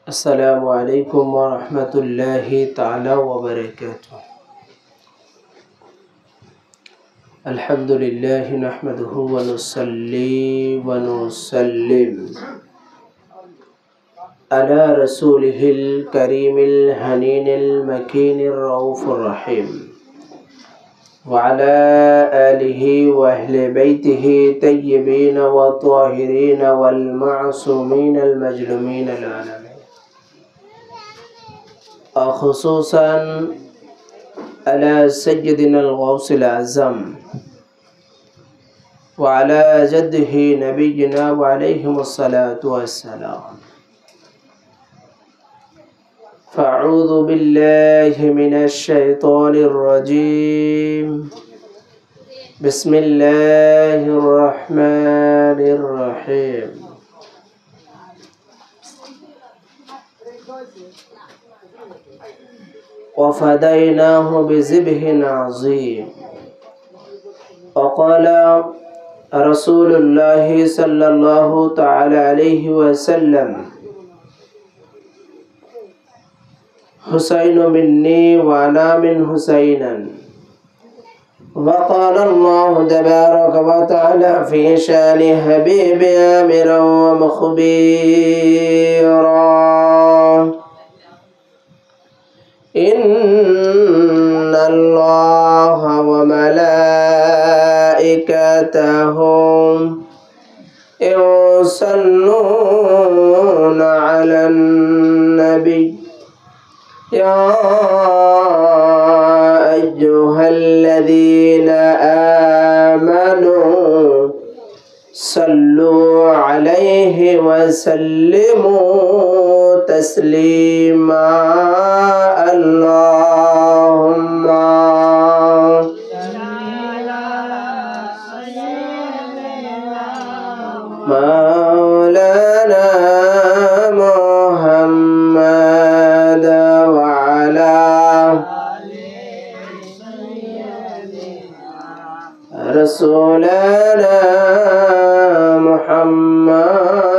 السلام عليكم ورحمة الله تعالى وبركاته. الحمد لله نحمده ونصلي ونسلم على رسوله الكريم الحنين المكين الرؤوف الرحيم وعلى آله وأهل بيته طيبين والطاهرين والمعصومين المجلومين العالمين، خصوصا على سيدنا الغوث الأعظم وعلى جده نبينا وعليهم الصلاة والسلام. فأعوذ بالله من الشيطان الرجيم. بسم الله الرحمن الرحيم. وفديناه بذبح عظيم. وقال رسول الله صلى الله تعالى عليه وسلم: حسين مني وأنا من حسين. وقال الله تبارك وتعالى في شان حبيب آمرا ومخبيرا: إن الله وملائكته يصلون على النبي يا أيها الذين آمنوا صلوا عليه وسلموا تسليما. اللهم مولانا محمد وعلى رسولنا محمد.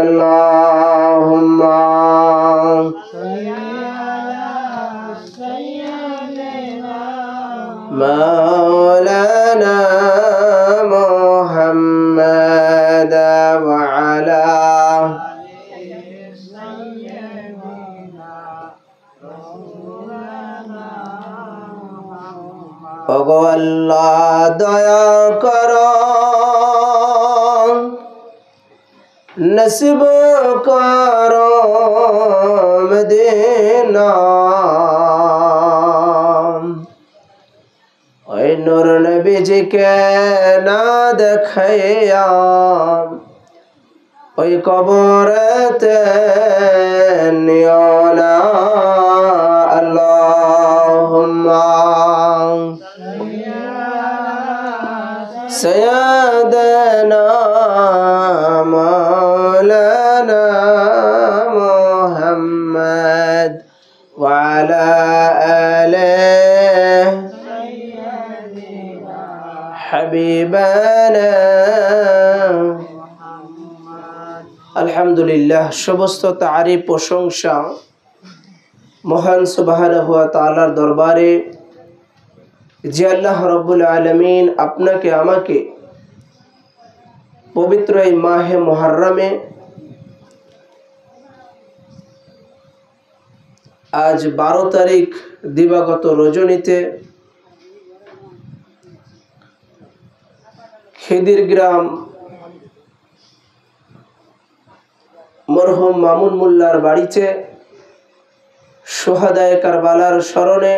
اللهم مولانا محمد وعلى ওগো আল্লাহ দয়া করো, নসিব করো মদিনা। ওই নূর নবীজিকে না দেখাইয়া ওই কবরেতে নিও না। আল্লাহুম্মা سيدنا مولانا محمد وعلى آله حبيبنا। আলহামদুলিল্লাহ, সমস্ত তারিফ প্রশংসা মহান সুবহানাহু ওয়া তাআলার দরবারে, যে আল্লাহ রাব্বুল আলামিন আপনাকে আমাকে পবিত্র এই মাহে মুহররমে আজ 12 তারিখ দিবাগত রজনীতে খেদির গ্রাম মরহুম মামুন মোল্লার বাড়িতে শুহাদায়ে কারবালার স্মরণে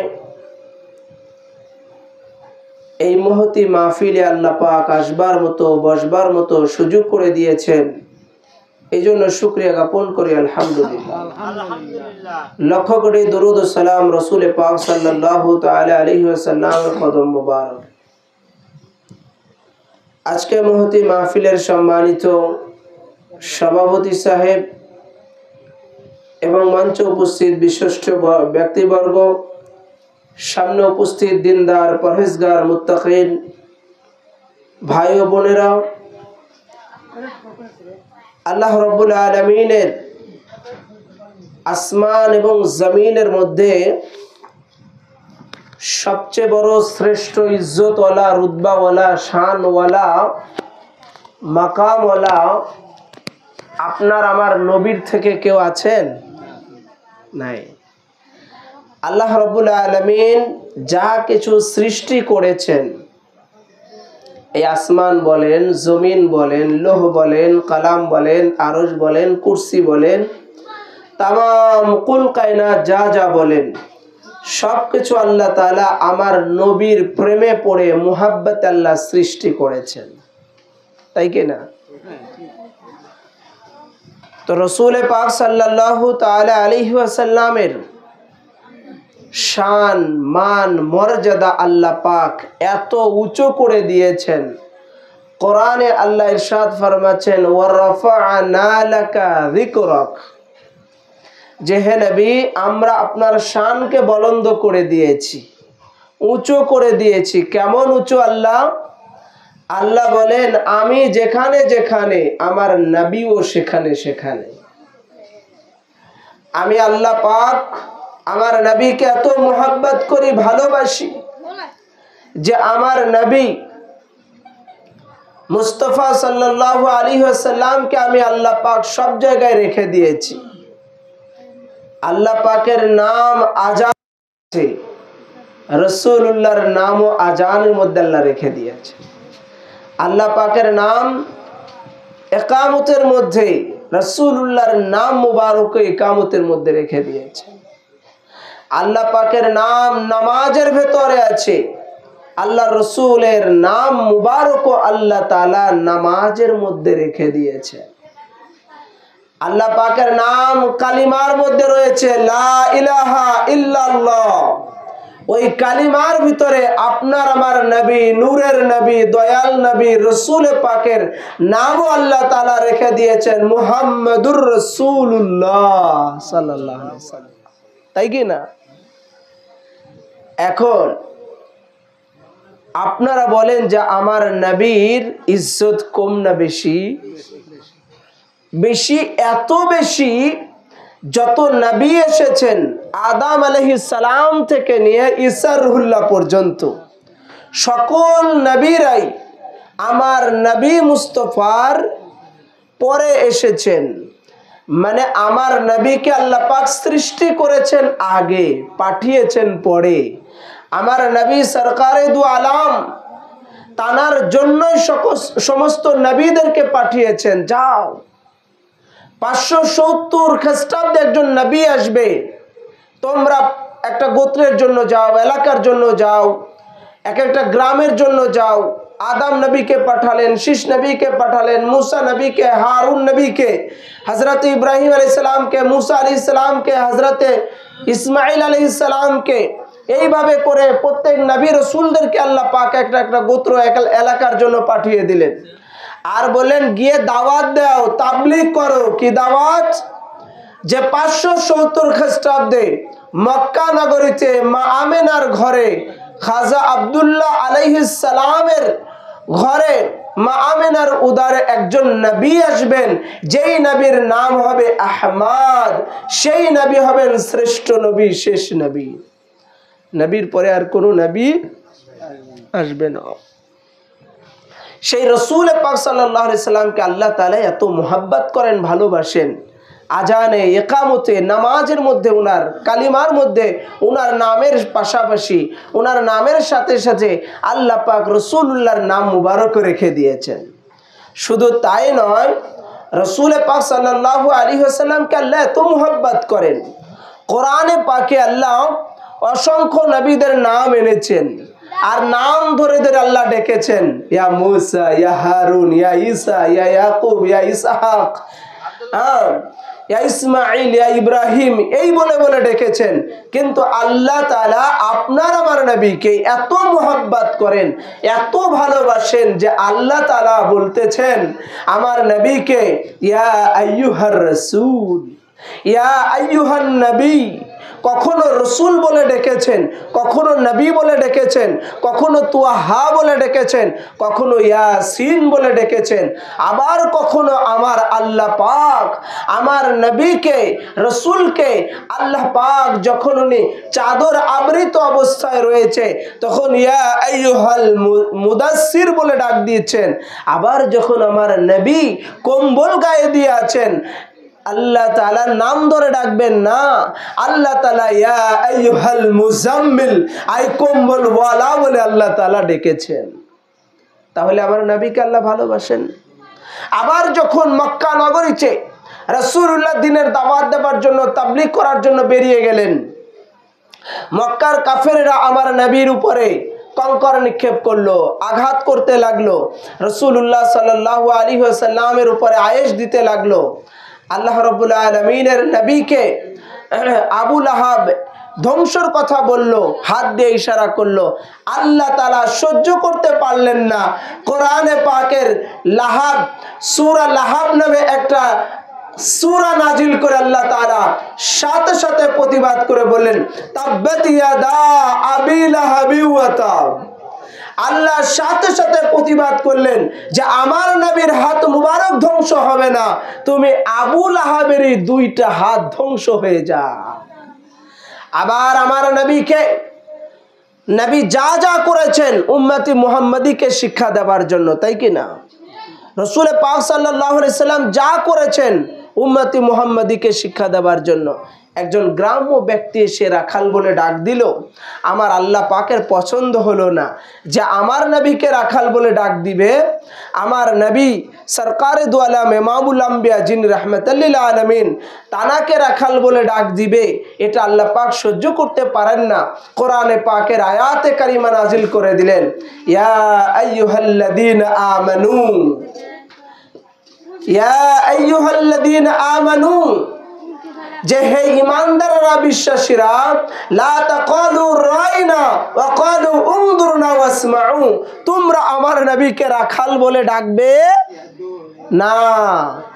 এই মহতি মাহফিলে আল্লাহ পাক আসবার মতো বসবার মতো সুযোগ করে দিয়েছেন। এই জন্য শুকরিয়া জ্ঞাপন করি আলহামদুলিল্লাহ। লক্ষ কোটি দরুদ ও সালাম রাসূল পাক সাল্লাল্লাহু তাআলা আলাইহি ওয়াসাল্লামের কদম মুবারক। আজকে মহতি মাহফিলের সম্মানিত সভাপতি সাহেব এবং মঞ্চে উপস্থিত বিশিষ্ট ব্যক্তিবর্গ, সামনে উপস্থিত দিনদার পরহেজগার মুত্তাকিন ভাই ও বোনেরা, আল্লাহ রাব্বুল আলামিনের আসমান এবং জমিনের মধ্যে সবচেয়ে বড় শ্রেষ্ঠ ইজ্জতওয়ালা, রুতবাওয়ালা, শানওয়ালা, মাকামওয়ালা আপনার আমার নবীর থেকে কেউ আছেন? নাই। আল্লাহ রাব্বুল আলামিন যা কিছু সৃষ্টি করেছেন, এই আসমান বলেন, জমিন বলেন, লৌহ বলেন, কালাম বলেন, আরশ বলেন, কুরসি বলেন, তামাম কুল কায়নাত যা যা বলেন, সবকিছু আল্লাহ তাআলা আমার নবীর প্রেমে পড়ে মুহাব্বত আল্লাহ সৃষ্টি করেছেন, তাই কি না? তো রাসূল পাক সাল্লাল্লাহু তাআলা আলাইহি ওয়াসাল্লামের শান, মান, মর্যাদা আল্লাহ পাক এত উঁচু করে দিয়েছেন। কোরআনে আল্লাহ ইরশাদ ফরমাচ্ছেন, ওয়া রাফা'না লাকা যিকরাক, যে হে নবী আমরা আপনার শানকে বুলন্দ করে দিয়েছি, উঁচু করে দিয়েছি। কেমন উঁচু? আল্লাহ বলেন, আমি যেখানে যেখানে আমার নবীও সেখানে সেখানে। আমি আল্লাহ পাক আমার নবীকে এত মুহাব্বত করি, ভালোবাসি, যে আমার নবী মুস্তাফা সাল্লাল্লাহু আলাইহি ওয়াসাল্লামকে আমি আল্লাহ পাক সব জায়গায় রেখে দিয়েছি। আল্লাহ পাকের নাম আজান আছে, রাসূলুল্লাহর নামও আজানের মধ্যে আল্লাহ রেখে দিয়েছে। আল্লাহ পাকের নাম ইকামতের মধ্যে, রাসূলুল্লাহর নাম মুবারক ইকামতের মধ্যে রেখে দিয়েছে। আল্লাহ পাকের নাম নামাজের ভেতরে আছে, আল্লাহ রসুলের নাম মুবারক আল্লাহ তাআলা নামাজের মধ্যে রেখে দিয়েছে। আল্লাহ পাকের নাম কালিমার মধ্যে রয়েছে, লা ইলাহা ইল্লাল্লাহ। ওই কালিমার ভিতরে আপনার আমার নবী, নূরের নবী, দয়াল নবী, রসুল পাকের নামও আল্লাহ তাআলা রেখে দিয়েছেন, মুহাম্মাদুর রাসূলুল্লাহ সাল্লাল্লাহু আলাইহি ওয়াসাল্লাম, তাই কি না? এখন আপনারা বলেন যে আমার নবীর ইজ্জত কম না বেশি? বেশি, এত বেশি যত নবী এসেছেন আদম আলাইহিস সালাম থেকে নিয়ে ঈসা রুহুল্লাহ পর্যন্ত সকল নবীরাই আমার নবী মুস্তাফার পরে এসেছেন। মানে আমার নবীকে আল্লাহ পাক সৃষ্টি করেছেন আগে, পাঠিয়েছেন পরে। আমার নবী সরকারে দু আলম, তানার জন্যই সমস্ত নবীদেরকে পাঠিয়েছেন। যাও 570 খ্রিস্টাব্দে একজন নবী আসবে, তোমরা একটা গোত্রের জন্য যাও, এলাকার জন্য যাও, এক একটা গ্রামের জন্য যাও। আদম নবীকে পাঠালেন, শীষ নবীকে পাঠালেন, মুসা নবীকে, হারুন নবীকে, হজরত ইব্রাহিম আলাইহিস সালামকে, মুসা আলাইহিস সালামকে, হজরত ইসমাইল আলাইহিস সালামকে। এইভাবে করে প্রত্যেক নবী রাসূলদেরকে আল্লাহ পাক একটা একটা গোত্র, এলাকার জন্য পাঠিয়ে দিলেন। আর বলেন গিয়ে দাওয়াত দাও, তাবলীগ করো। কি দাওয়াত? যে 570 খ্রিস্টাব্দে মক্কা নগরীতে মা আমেনার ঘরে, খাজা আব্দুল্লাহ আলাইহিস সালামের ঘরে, মা আমেনার উদারে একজন নবী আসবেন, যেই নবীর নাম হবে আহমদ। সেই নবী হবেন শ্রেষ্ঠ নবী, শেষ নবী। নবীর পরে আর কোনো নবী আসবে না। সেই রাসূল পাক সাল্লাল্লাহু আলাইহি সাল্লামকে আল্লাহ তাআলা এত মুহাব্বত করেন, ভালোবাসেন। আজানে, ইকামতে, নামাজের মধ্যে, উনার কালিমার মধ্যে উনার নামের পাশাপাশি, উনার নামের সাথে সাথে আল্লাহ পাক রাসূলুল্লাহর নাম মুবারক রেখে দিয়েছেন। শুধু তাই নয়, রাসূল পাক সাল্লাল্লাহু আলাইহি ওয়াসাল্লামকে আল্লাহ এত মুহাব্বত করেন, কোরআনে পাকে আল্লাহ অসংখ্য নবীদের নাম এনেছেন। আর নাম ধরে ধরে আল্লাহ ডেকেছেন, ইয়া মুসা, ইয়া হারুন, ইয়া ঈসা, ইয়া ইয়াকুব, ইয়া ইসহাক, ইয়া ইসমাঈল, ইয়া ইব্রাহিম, এই বলে বলে ডেকেছেন। কিন্তু আল্লাহ তাআলা আপনার আমার নবীকে এত মুহাব্বত করেন, এত ভালোবাসেন, যে আল্লাহ তাআলা বলতেছেন আমার নবীকে, ইয়া আইয়ুহার রাসূল, ইয়া আইয়ুহান নবী, কখনো রসুল বলে ডেকেছেন, কখনো নবী বলে ডেকেছেন, কখনো তুহা বলে ডেকেছেন, কখনো ইয়াসিন বলে ডেকেছেন। আবার কখনো আমার আল্লাহ পাক আমার নবীকে, রসুলকে আল্লাহ পাক যখন উনি চাদর আবৃত অবস্থায় রয়েছে তখন ইয়া আইয়ুহাল মুদাসসির বলে ডাক দিয়েছেন। আবার যখন আমার নবী কম্বল গায়ে দিয়ে আছেন আল্লাহ তাআলার নাম ধরে ডাকবেন না, আল্লাহ তাআলা ইয়া আইয়ুহাল মুজাম্মিল, আই কম্বল ওয়ালা বলে আল্লাহ তাআলা ডেকেছেন। তাহলে আমার নবীকে আল্লাহ ভালোবাসেন। আবার যখন মক্কা নগরীতে রাসূলুল্লাহ দিনের দাওয়াত দেওয়ার জন্য, তাবলীগ করার জন্য বেরিয়ে গেলেন, মক্কার কাফেররা আমার নবীর উপরে কঙ্কর নিক্ষেপ করলো, আঘাত করতে লাগলো, রাসূলুল্লাহ সাল্লাল্লাহু আলাইহি ওয়াসাল্লামের উপরে আয়েশ দিতে লাগলো। আল্লাহ রাব্বুল আলামিনের নবীকে আবু লাহাব ধ্বংসের কথা বলল, হাত দিয়ে ইশারা করলো। আল্লাহ তাআলা সহ্য করতে পারলেন না। কোরআনে পাকের লাহাব, সূরা লাহাব নামে একটা সূরা নাজিল করে আল্লাহ তাআলা সাথে সাথে প্রতিবাদ করে বললেন তাব্বাত ইয়াদা আবি লাহাবি ওয়া তাব। আল্লাহ সাথে সাথে প্রতিবাদ করলেন যে আমার নবীর হাত মুবারক ধ্বংস হবে না, তুমি আবু লাহাবেরই দুইটা হাত ধ্বংস হয়ে যা। আবার আমার নবীকে, নবী যা যা করেছেন উম্মতি মুহাম্মাদীকে শিক্ষা দেওয়ার জন্য, তাই কি না? রাসূল পাক সাল্লাল্লাহু আলাইহি সাল্লাম যা করেছেন উম্মতি মুহাম্মাদীকে শিক্ষা দেওয়ার জন্য। একজন গ্রাম্য ব্যক্তি এসে রাখাল বলে ডাক দিল। আমার আল্লাহ পাকের পছন্দ হলো না যে আমার নবীকে রাখাল বলে ডাক দিবে। আমার নবী সরকারে দু আলম ইমামুল আম্বিয়া যিনি রাহমাতাল লিল আলামিন, তানাকে রাখাল বলে ডাক দিবে, এটা আল্লাহ পাক সহ্য করতে পারেন না। কোরআনে পাকের আয়াতে কারিমা নাজিল করে দিলেন, ইয়া আইয়ুহাল্লাযীনা আমানু, ইয়া আইয়ুহাল্লাযীনা আমানু, যে হে ঈমানদাররা, বিশ্বাসীরা, লা তাকালু রাইনা ওয়া কালু উনদুরনা ওয়াসমাউ, তোমরা আমার নবীকে রাখাল বলে ডাকবে না,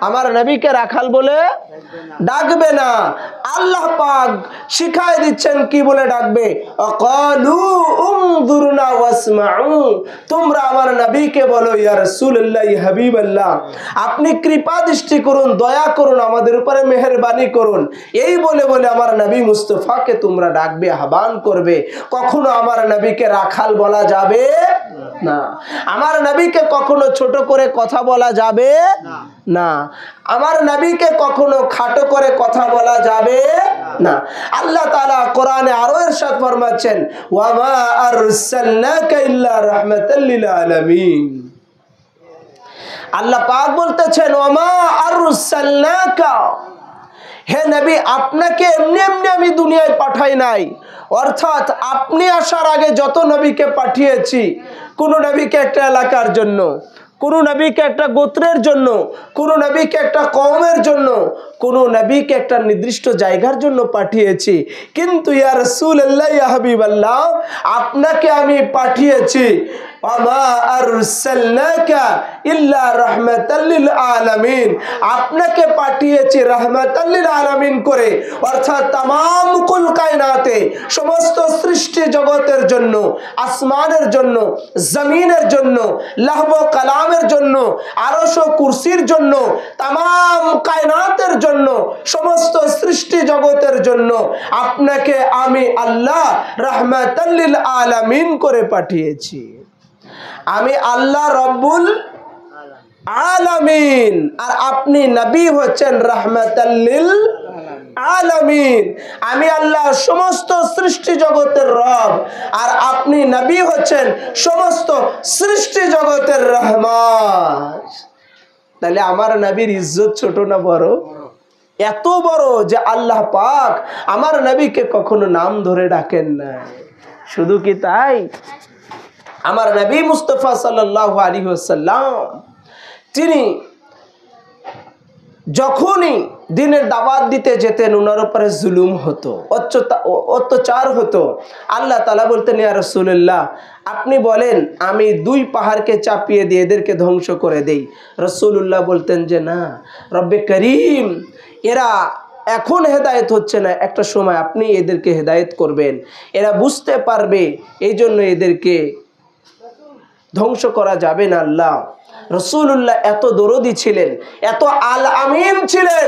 আমার নবীকে রাখাল বলে ডাকবে না। আল্লাহ পাক শিখায় দিচ্ছেন কি বলে ডাকবে, আকালু উনদুরনা ওয়াসমাউ, তোমরা আমার নবীকে বলো ইয়া রাসূলুল্লাহ, ইয়া হাবিবাল্লাহ, আপনি কৃপা দৃষ্টি করুন, দয়া করুন, আমাদের উপরে মেহেরবানি করুন। এই বলে বলে আমার নবী মুস্তাফাকে তোমরা ডাকবে, আহ্বান করবে। কখনো আমার নবীকে রাখাল বলা যাবে না, আমার নবীকে কখনো ছোট করে কথা বলা যাবে না, আমার নবীকে কখনো খাটো করে কথা বলা যাবে না। আল্লাহ তাআলা কোরআনে আরো ইরশাদ ফরমাচ্ছেন, ওয়া মা আরসালনাকা ইল্লা রাহমাতাল লিল আলামিন। আল্লাহ পাক বলতেছেন, ওয়া মা আরসালনাকা, হে নবী, আপনাকে এমনি এমনি আমি দুনিয়ায় পাঠাই নাই। অর্থাৎ আপনি আসার আগে যত নবীকে পাঠিয়েছি, কোন নবীকে একটা এলাকার জন্য, কোন নবীকে একটা গোত্রের জন্য, কোন নবীকে একটা কওমের জন্য, কোন নবীকে একটা নির্দিষ্ট জায়গার জন্য পাঠিয়েছি। কিন্তু ইয়া রাসূলুল্লাহ, ইয়া হাবিবাল্লাহ, আপনাকে আমি পাঠিয়েছি ওয়ামা আরসালনাকা ইল্লা রাহমাতাল লিল আলামিন, আপনাকে পাঠিয়েছি রাহমাতাল লিল আলামিন করে, অর্থাৎ তামাম কুল কায়নাতে, সমস্ত সৃষ্টি জগতের জন্য, আসমানের জন্য, জমিনের জন্য, লাহব কালামের জন্য, আরশ ও কুরসির জন্য, তামাম কায়নাতের জন্য, সমস্ত সৃষ্টি জগতের জন্য আপনাকে আমি আল্লাহ রাহমাতাল লিল আলামিন করে পাঠিয়েছি। আমি আল্লাহ রব্বুল আলামিন, আর আপনি নবী হচ্ছেন রাহমাতাল লিল আলামিন। আমি আল্লাহ সমস্ত সৃষ্টি জগতের রব, আর আপনি নবী হচ্ছেন সমস্ত সৃষ্টি জগতের রহমান। তাহলে আমার নবীর ইজ্জত ছোট না বড়? এত বড় যে আল্লাহ পাক আমার নবীকে কখনো নাম ধরে ডাকেন না। শুধু কি তাই, আমার নবী মুস্তাফা সাল্লাল্লাহু আলাইহি ওয়াসাল্লাম তিনি যখনই দিনের দাওয়াত দিতে যেতেন, ওনার উপরে জুলুম হতো, অত্যাচার হতো। আল্লাহ তাআলা বলতেন, ইয়া রাসূলুল্লাহ, আপনি বলেন আমি দুই পাহাড়কে চাপিয়ে দিয়ে এদেরকে ধ্বংস করে দেই। রাসূলুল্লাহ বলতেন যে না, রব্বে করিম, এরা এখন হেদায়েত হচ্ছে না, একটা সময় আপনি এদেরকে হেদায়েত করবেন, এরা বুঝতে পারবে, এই জন্য এদেরকে ধ্বংস করা যাবে না। আল্লাহ রাসূলুল্লাহ এত দরদি ছিলেন, এত আল আমিন ছিলেন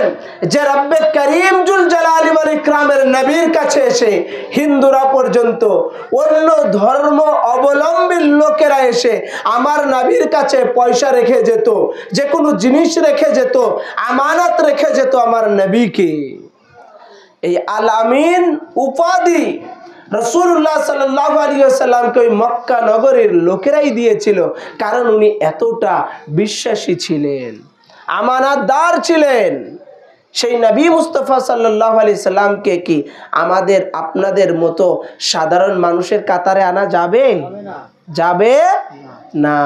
যে রব্বে করিম জুল জালালি ওয়াল ইকরামের নবীর কাছে এসে হিন্দুরা পর্যন্ত, অন্য ধর্ম অবলম্বী লোকেরা এসে আমার নবীর কাছে পয়সা রেখে যেত, যে কোনো জিনিস রেখে যেত, আমানত রেখে যেত আমার নবীকে। এই আল আমিন উপাধি রাসূলুল্লাহ সাল্লাল্লাহু আলাইহি ওয়াসাল্লামকে ওই মক্কা নগরের লোকেরাই দিয়েছিল, কারণ উনি এতটা বিশ্বাসী ছিলেন, আমানতদার ছিলেন। সেই নবী মুস্তাফা সাল্লাল্লাহু আলাইহি সাল্লামকে কি আমাদের আপনাদের মতো সাধারণ মানুষের কাতারে আনা যাবে? যাবে না।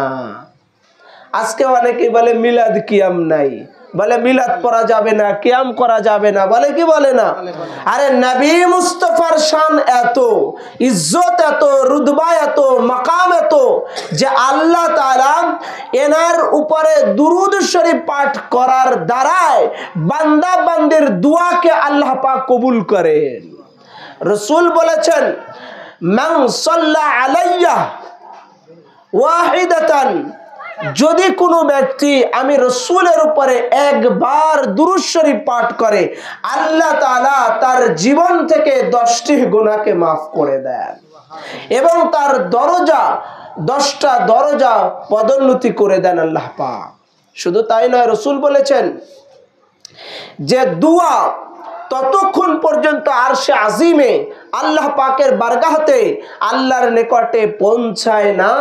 আজকে অনেকেই বলে মিলাদ কিয়াম নাই, বলে মিলাদ পড়া যাবে না, কিয়াম করা যাবে না, বলে কি বলে না? আরে নবী মুস্তাফার শান এত, ইজ্জত এত, রুতবা এত, মাকাম এত যে আল্লাহ তাআলা এনার উপরে দুরূদ শরীফ পাঠ করার দ্বারায় বান্দা বান্দির দোয়াকে আল্লাহ পাক কবুল করেন। রাসূল বলেছেন, মান সাল্লা আলাইয়া ওয়াহিদাতান, যদি কোনো ব্যক্তি আমি রাসূলের উপরে একবার দুরূদ শরীফ পাঠ করে, আল্লাহ তাআলা তার জীবন থেকে 10টি গুনাহকে মাফ করে দেন এবং তার দরজা 10টা দরজা পদোন্নতি করে দেন আল্লাহ পাক। শুধু তাই নয়, রাসূল বলেছেন যে দোয়া ততক্ষণ পর্যন্ত আরশে আজিমে আল্লাহ পাকের বারগাহতে আল্লাহর নিকটে পৌঁছায় না,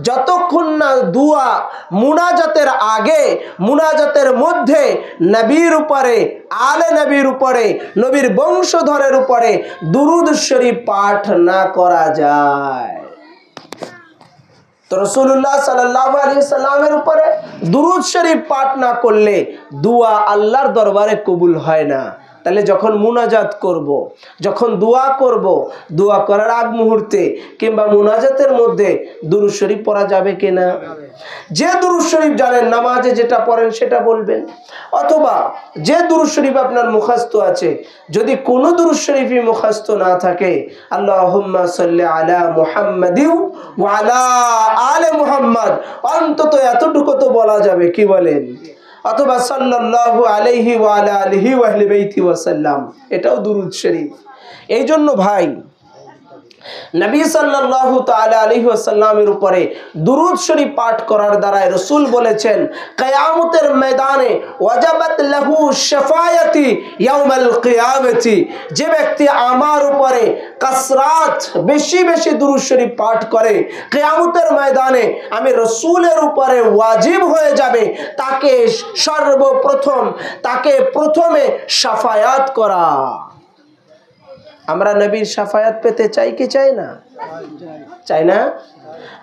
যতক্ষণ না দোয়া মুনাজাতের আগে, মুনাজাতের মধ্যে নবীর উপরে, আলে নবীর উপরে, নবীর বংশধরের উপরে দুরূদ শরীফ পাঠ না করা যায়। তো রাসূলুল্লাহ সাল্লাল্লাহু আলাইহি সাল্লামের উপরে দুরূদ শরীফ পাঠ না করলে দোয়া আল্লাহর দরবারে কবুল হয় না। তাহলে যখন মুনাজাত করব, যখন দোয়া করব, দোয়া করার আগ মুহূর্তে কিংবা মুনাজাতের মধ্যে দুরূদ শরীফ পড়া যাবে কিনা? যে দুরূদ শরীফ জানেন, নামাজে যেটা পড়েন সেটা বলবেন, অথবা যে দুরূদ শরীফ আপনার মুখস্থ আছে, যদি কোনো দুরূদ শরীফই মুখস্থ না থাকে, আল্লাহুম্মা সাল্লি আলা মুহাম্মাদিন ওয়া আলা আলে মুহাম্মাদ, অন্তত এতটুকু তো বলা যাবে, কি বলেন? অথবা সাল্লাল্লাহু আলাইহি ওয়া আলা আলিহি ওয়া আহলি বাইতি ওয়া সাল্লাম, এটাও দুরূদ শরীফ। এই জন্য ভাই, নবী সাল্লাল্লাহু তাআলা আলাইহি ওয়াসাল্লামের উপরে দুরূদ শরীফ পাঠ করার দ্বারা রাসূল বলেছেন, কিয়ামতের ময়দানে ওয়াজাবাত লাহু শাফায়াতি ইয়াউমাল কিয়ামতি, যে ব্যক্তি আমার উপরে কাসরাত বেশি বেশি দুরূদ শরীফ পাঠ করে, কিয়ামতের ময়দানে আমি রাসূলের উপরে ওয়াজিব হয়ে যাবে তাকে সর্বপ্রথম, তাকে প্রথমে শাফায়াত করা। আমরা নবীর শাফায়াত পেতে চাই কি চাই না? চাই না?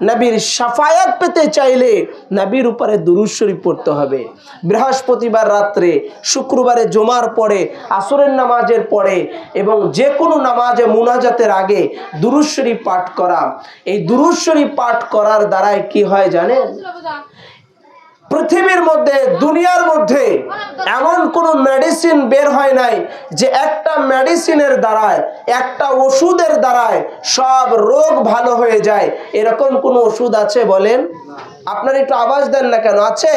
নবীর শাফায়াত পেতে চাইলে নবীর উপরে দুরূদ শরীফ পড়তে হবে। বৃহস্পতিবার রাত্রে, শুক্রবারে জুমার পরে, আসরের নামাজের পরে এবং যে কোনো নামাজে মুনাজাতের আগে দুরূদ শরীফ পাঠ করা। এই দুরূদ শরীফ পাঠ করার দ্বারাই কি হয় জানেন? পৃথিবীর মধ্যে, দুনিয়ার মধ্যে এমন কোনো মেডিসিন বের হয় নাই যে একটা মেডিসিনের দ্বারায়, একটা ওষুধের দ্বারায় সব রোগ ভালো হয়ে যায়। এরকম কোনো ওষুধ আছে বলেন? আপনারা একটু আওয়াজ দেন না কেন? আছে?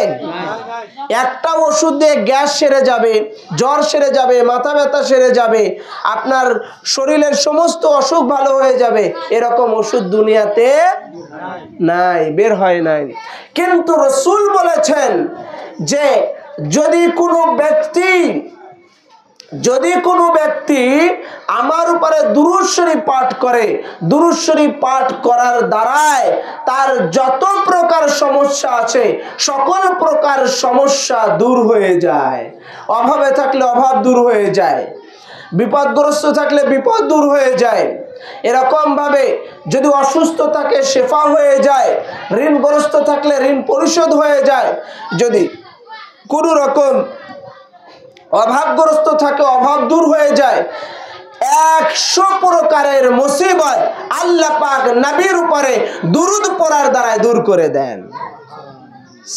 একটা ওষুধ দিয়ে গ্যাস সেরে যাবে, জ্বর সেরে যাবে, মাথা ব্যথা সেরে যাবে, আপনার শরীরের সমস্ত অসুখ ভালো হয়ে যাবে, এরকম ওষুধ দুনিয়াতে নাই, বের হয় নাই। কিন্তু রাসূল বলেছেন যে যদি কোনো ব্যক্তি আমার উপরে দুরূদ শরীফ পাঠ করে, দুরূদ শরীফ পাঠ করার দ্বারায় তার যত প্রকার সমস্যা আছে সকল প্রকার সমস্যা দূর হয়ে যায়। অভাবে থাকলে অভাব দূর হয়ে যায়, বিপদগ্রস্ত থাকলে বিপদ দূর হয়ে যায়, এরকম ভাবে যদি অসুস্থ থাকে শেফা হয়ে যায়, ঋণগ্রস্ত থাকলে ঋণ পরিশোধ হয়ে যায়, যদি কোনো রকম অভাবগ্রস্ত থাকে অভাব দূর হয়ে যায়। 100 প্রকারের মুসিবত আল্লাহ পাক নবীর উপরে দুরূদ পড়ার দ্বারা দূর করে দেন।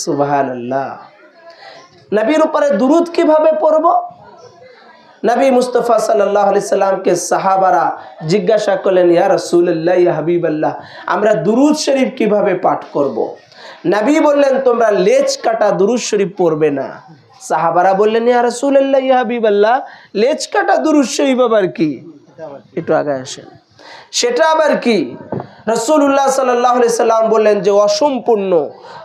সুবহানাল্লাহ। নবীর উপরে দুরূদ কিভাবে পড়ব? নবী মুস্তাফা সাল্লাল্লাহু আলাইহি সাল্লামকে সাহাবারা জিজ্ঞাসা করলেন, ইয়া রাসূলুল্লাহ, ইয়া হাবিবাল্লাহ, আমরা দুরূদ শরীফ কিভাবে পাঠ করব? নবী বললেন, তোমরা লেজ কাটা দুরূদ শরীফ পড়বে না। সাহাবারা বললেন, ইয়া রাসূলুল্লাহ, ইয়া হাবিবাল্লাহ, লেজ কাটা দুরূদ শরীফ আবার কি? একটু আগে আসেন, সেটা আবার কি? রাসূলুল্লাহ সাল্লাল্লাহু আলাইহি সাল্লাম বললেন যে অসম্পূর্ণ,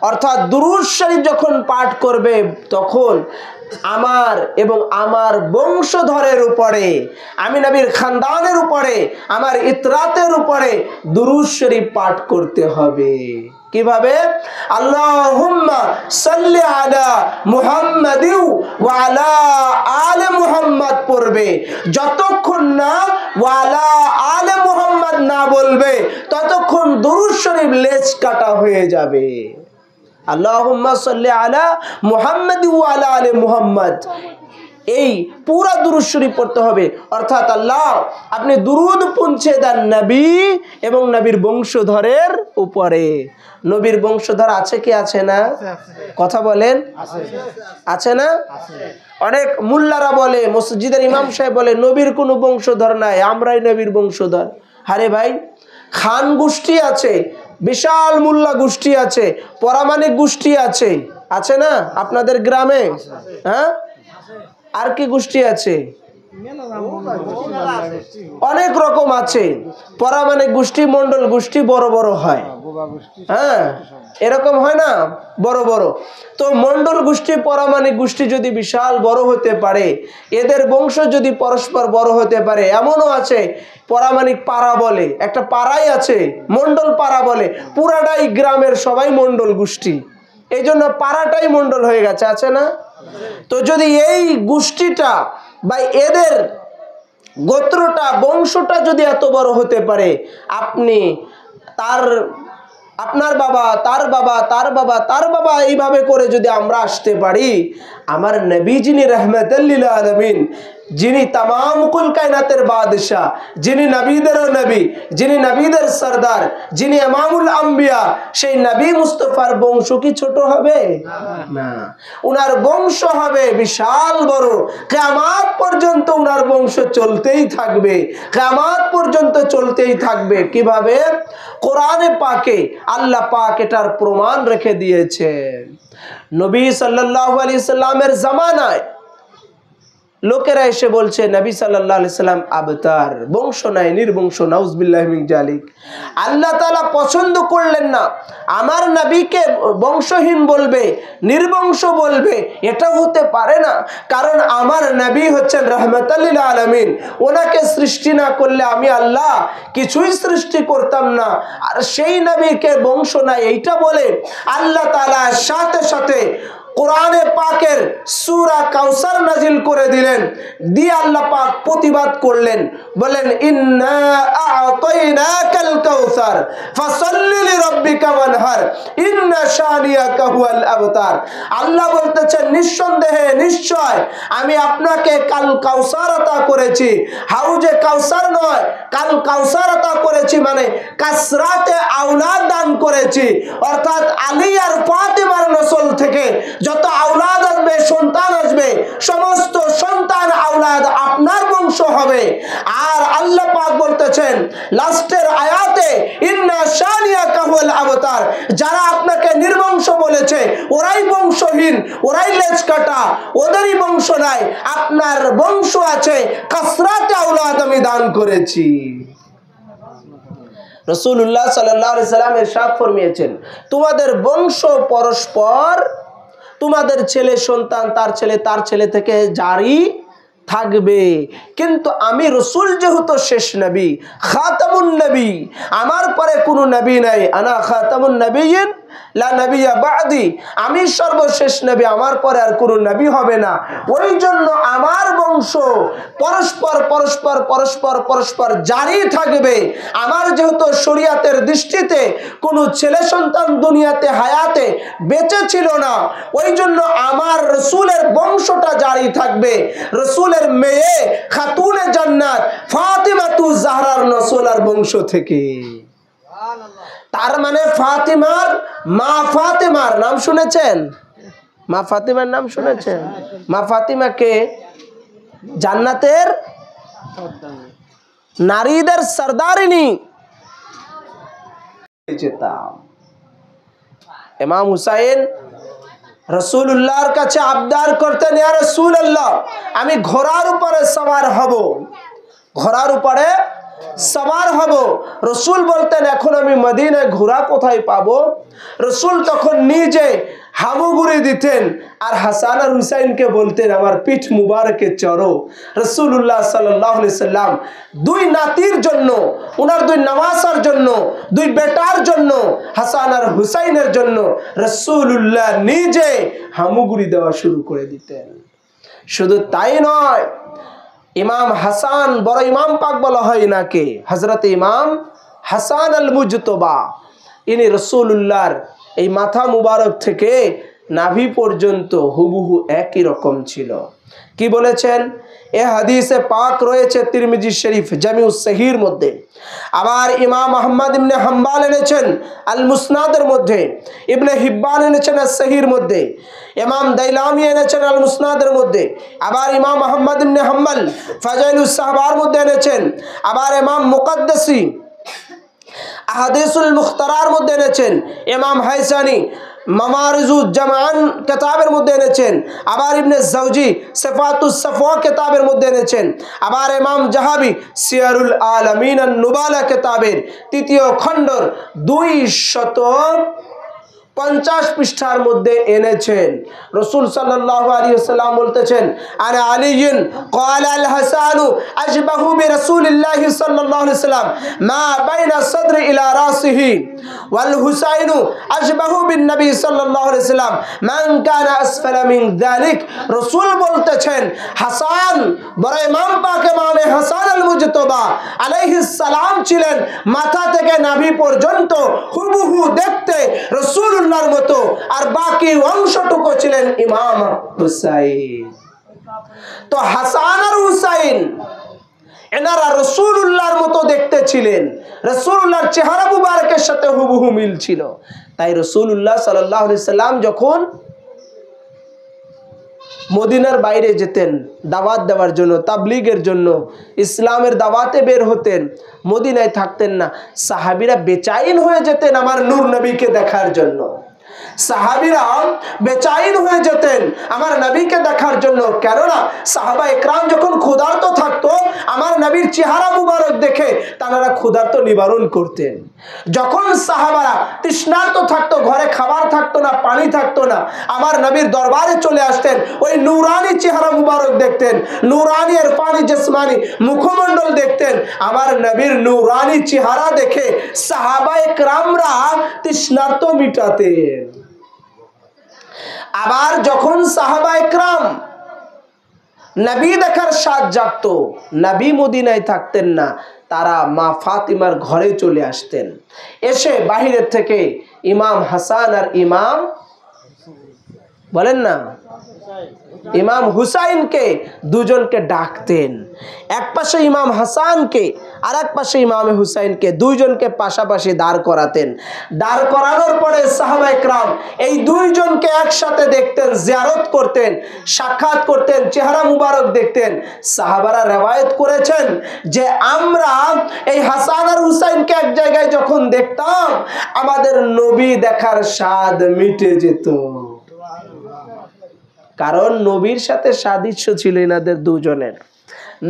অর্থাৎ দুরূদ শরীফ যখন পাঠ করবে তখন আমার এবং আমার বংশধরের উপরে, আমি নবীর খানদানের উপরে, আমার ইতরাতের উপরে দুরূদ শরীফ পাঠ করতে হবে। কিভাবে? আল্লাহুম্মা সাল্লি আলা মুহাম্মাদি ওয়া আলা আলে মুহাম্মাদ পড়বে। যতক্ষণ না ওয়া আলা আলে মুহাম্মাদ না বলবে ততক্ষণ দুরূদ শরীফ লেজ কাটা হয়ে যাবে। আল্লাহুম্মা সাল্লি আলা মুহাম্মাদি ওয়া আলা আলে মুহাম্মাদ, এই পুরা দুরূদ শরীফ পড়তে হবে। অর্থাৎ আল্লাহ, আপনি দুরূদ পৌঁছে দেন নবী এবং নবীর বংশধরের উপরে। নবীর বংশধর আছে কি আছে না? কথা বলেন, আছে না? অনেক মুল্লারা বলে, মসজিদের ইমাম সাহেব বলে, নবীর কোনো বংশধর নাই, আমরাই নবীর বংশধর। আরে ভাই, খান গোষ্ঠী আছে, বিশাল মুল্লা গোষ্ঠী আছে, পরামানিক গোষ্ঠী আছে, আছে না আপনাদের গ্রামে? হ্যাঁ, আর কি গোষ্ঠী আছে? অনেক রকম আছে। পরামানিক গোষ্ঠী, মন্ডল গোষ্ঠী বড় বড় হয়, হ্যাঁ, এরকম হয় না, বড় বড়। তো মন্ডল গোষ্ঠী, পরামানিক গোষ্ঠী যদি বিশাল বড় হতে পারে, এদের বংশ যদি পরস্পর বড় হতে পারে, এমনও আছে পরামানিক পাড়া বলে, একটা পাড়াই আছে মন্ডল পাড়া বলে, পুরাটাই গ্রামের সবাই মন্ডল গোষ্ঠী, এই জন্য পাড়াটাই মন্ডল হয়ে গেছে, আছে না? তো যদি এই গোষ্ঠীটা বা এদের গোত্রটা, বংশটা যদি এত বড় হতে পারে, আপনি আপনার বাবা, তার বাবা, তার বাবা, তার বাবা, এইভাবে করে যদি আমরা আসতে পারি, আমার নবী যিনি রাহমাতুল লিল আলামিন, যিনি তামাম কুল কায়নাতের বাদশা, যিনি নবীদেরও নবী, যিনি নবীদের সরদার, যিনি ইমামুল আম্বিয়া, সেই নবী মুস্তাফার বংশ কি ছোট হবে? না, উনার বংশ হবে বিশাল বড়। কিয়ামত পর্যন্ত উনার বংশ চলতেই থাকবে, কিয়ামত পর্যন্ত চলতেই থাকবে। কিভাবে? কোরআনে পাকে আল্লাহ পাক এটার প্রমাণ রেখে দিয়েছেন। নবী সাল্লাল্লাহু আলাইহি সাল্লামের জামানায় লোকেরা এসে বলছে, নবী সাল্লাল্লাহু আলাইহি সাল্লাম আবতার, বংশ নাই, নির্বংশ, নাউজুবিল্লাহি মিন জালিক। আল্লাহ তাআলা পছন্দ করলেন না, আমার নবীকে বংশহীন বলবে, নির্বংশ বলবে, এটা হতে পারে না। কারণ আমার নবী হচ্ছেন রাহমাতুল লিল আলামিন, ওনাকে সৃষ্টি না করলে আমি আল্লাহ কিছুই সৃষ্টি করতাম না। আর সেই নবীকে বংশ নাই এইটা বলে আল্লাহ তাআলা সাথে সাথে কোরআনে পাকের সূরা কাউসার নাজিল করে দিলেন। দিয়ে আল্লাহ পাক প্রতিবাদ করলেন, বলেন, ইন্না আ'তাইনাকাল কাউসার ফাসাল্লি লিরাব্বিকা ওয়ানহার ইন্না শানিয়াকা হুয়াল আবতার। আল্লাহ বলতেছেন, নিঃসন্দেহে, নিশ্চয় আমি আপনাকে কাল কাউসার আতা করেছি। হাউজে কাউসার নয়, কাল কাউসার আতা করেছি মানে কাসরাতে আওলাদ দান করেছি। অর্থাৎ আলী আর ফাতিমার নসল থেকে যত আওলাদ আসবে, সন্তান আসবে, সমস্ত সন্তান আওলাদ আপনার বংশ হবে। আর আল্লাহ পাক বলতেছেন লাস্টের আয়াতে, ইন্না শানিয়াকা হুয়াল আবতার, যারা আপনাকে নির্বংশ বলেছে ওরাই বংশহীন, ওরাই লেজ কাটা, ওদেরই বংশ নাই, আপনার বংশ আছে, কাসরাতে আওলাদ আমি দান করেছি। রাসূলুল্লাহ সাল্লাল্লাহু আলাইহি সাল্লাম ইরশাদ ফরমিয়েছেন, তোমাদের বংশ পরস্পর, তোমাদের ছেলে সন্তান তার ছেলে, তার ছেলে থেকে জারি থাকবে। কিন্তু আমি রাসূল যেহেতু শেষ নবী, খাতামুন নবী, আমার পরে কোনো নবী নাই, আনা খাতামুন নবিয়্যিন লা নবিয়্যা বা'দি, আমি সর্বশেষ নবী, আমার পরে আর কোনো নবী হবে না। ওই জন্য আমার বংশ পরস্পর পরস্পর পরস্পর পরস্পর জারি থাকবে। আমার যেহেতু শরীয়তের দৃষ্টিতে কোনো ছেলে সন্তান দুনিয়াতে হায়াতে বেঁচে ছিল না, ওই জন্য আমার রাসূলের বংশটা জারি থাকবে। রাসূলের মেয়ে খাতুনে জান্নাত ফাতিমাতু জাহরার নসলার বংশ থেকে। তার মানে ফাতিমার মা, ফাতিমার নাম শুনেছেন? মা ফাতিমার নাম শুনেছেন? মা ফাতিমাকে জান্নাতের নারীদের সরদারিনী যেতাম। ইমাম হুসাইন রাসূলুল্লাহর কাছে আবদার করতেন, ইয়া রাসূলুল্লাহ, আমি ঘোড়ার উপরে সওয়ার হব, ঘোড়ার উপরে সওয়ার হব। রসুল বলতেন, এখন আমি মদিনায় ঘোড়া কোথায় পাবো? রসুল তখন নিজে হাবুগুড়ি দিতেন আর হাসান আর হুসাইনকে বলতেন, আমার পিঠ মুবারকে চড়ো। রাসূলুল্লাহ সাল্লাল্লাহু আলাইহি সাল্লাম দুই নাতির জন্য, ওনার দুই নওয়াসার জন্য, দুই বেটার জন্য, হাসান আর হুসাইনের জন্য রাসূলুল্লাহ নিজে হাবুগুড়ি দেওয়া শুরু করে দিতেন। শুধু তাই নয়, ইমাম হাসান, বড় ইমাম পাক বলা হয় নাকি, হযরত ইমাম হাসান আল মুজতবা, ইনি রাসূলুল্লাহর এই মাথা মুবারক থেকে নাভি পর্যন্ত হুবহু একই রকম ছিল। কি বলেছেন? এ হাদিসে পাক রয়েছে তিরমিজি শরীফ জামিউস সহিহর মধ্যে। আবার ইমাম আহমদ ইবনে হাম্বল এনেছেন আল মুসনাদের মধ্যে, ইবনে হিব্বান এনেছেন আস সহিহর মধ্যে, ইমাম দাইলামি এনেছেন আল মুসনাদের মধ্যে, আবার ইমাম আহমদ ইবনে হাম্বল ফাজাইলুস সাহবার মধ্যে এনেছেন, আবার ইমাম মুকদ্দাসি আহাদিসুল মুখতারার মধ্যে এনেছেন, ইমাম হাইসানি মামারিজুজ জামান কিতাবের মধ্যে এনেছেন, আবার ইবনে জাওজি সিফাতুস সাফওয়া কিতাবের মধ্যে এনেছেন, আবার ইমাম জাহাবি সিয়ারুল আলামিন আন নুবালা কিতাবের ৩য় খণ্ডর 250 পৃষ্ঠার মধ্যে এনেছেন। রাসূল সাল্লাল্লাহু আলাইহি ওয়াসাল্লাম বলতেছেন, আনা আলিয়্যুন ক্বালা আল হাসানু আশবাহু বিরাসূলিল্লাহি সাল্লাল্লাহু আলাইহি ওয়াসাল্লাম মা বাইনা সাদরি ইলা রাসিহি ওয়াল হুসাইনু আশবাহু বিন নবী সাল্লাল্লাহু আলাইহি ওয়াসাল্লাম মান কানা আসফালা মিন যালিক। রাসূল বলতেছেন, হাসান বড় ইমাম পাক ইমামে হাসান আল মুজতবা আলাইহিস সালাম ছিলেন মাথা থেকে নাভি পর্যন্ত হুবহু দেখতে রাসূলুল্লাহর মতো, আর বাকি অংশটুকু ছিলেন ইমাম হুসাইন। তো হাসান আর হুসাইন এনারা রাসূলুল্লাহর মতো দেখতে ছিলেন, রাসূলুল্লাহর চেহারা মুবারকের সাথে হুবহু মিল ছিল। তাই রাসূলুল্লাহ সাল্লাল্লাহু আলাইহি সাল্লাম যখন মদিনার বাইরে যেতেন দাওয়াত দেওয়ার জন্য, তাবলীগের জন্য, ইসলামের দাওয়াতে বের হতেন, মদিনায় থাকতেন না। সাহাবীরা বেচাইন হয়ে যেতেন আমার নূর নবীকে দেখার জন্য, সাহাবীরা বেচাইন হয়ে যেতেন আমার নবীকে দেখার জন্য। কেননা সাহাবা একরাম যখন ক্ষুধার্ত থাকতো, আমার নবীর চেহারা মুবারক দেখে তারা ক্ষুধার্ত নিবারণ করতেন। যখন সাহাবারা তৃষ্ণার্ত থাকতো, ঘরে খাবার থাকতো না, পানি থাকতো না, আমার নবীর দরবারে চলে আসতেন, ওই নূরানি চেহারা মুবারক দেখতেন, নূরানি আর পানি জিসমানি মুখমণ্ডল দেখতেন। আমার নবীর নূরানি চেহারা দেখে সাহাবা একরামরা তৃষ্ণার্ত মিটাতেন। আবার যখন সাহাবা একরাম নবী দেখার স্বাদ জাগতো, নবী মদিনায় থাকতেন না, তারা মা ফাতিমার ঘরে চলে আসতেন। এসে বাহিরের থেকে ইমাম হাসান আর ইমাম বলেন না ইমাম হুসাইনকে দুজনকে ডাকতেন। এক পাশে ইমাম হাসানকে আর এক পাশে ইমাম হুসাইনকে, দুইজনকে পাশাপাশি দাঁড় করাতেন। দাঁড় করানোর পরে সাহাবা একরাম এই দুইজনকে একসাথে দেখতেন, জিয়ারত করতেন, সাক্ষাৎ করতেন, চেহারা মুবারক দেখতেন। সাহাবারা রওয়ায়াত করেছেন যে আমরা এই হাসান আর হুসাইনকে এক জায়গায় যখন দেখতাম, আমাদের নবী দেখার স্বাদ মিটে যেত। কারণ নবীর সাথে সাদৃশ্য ছিল এনাদের দুজনের,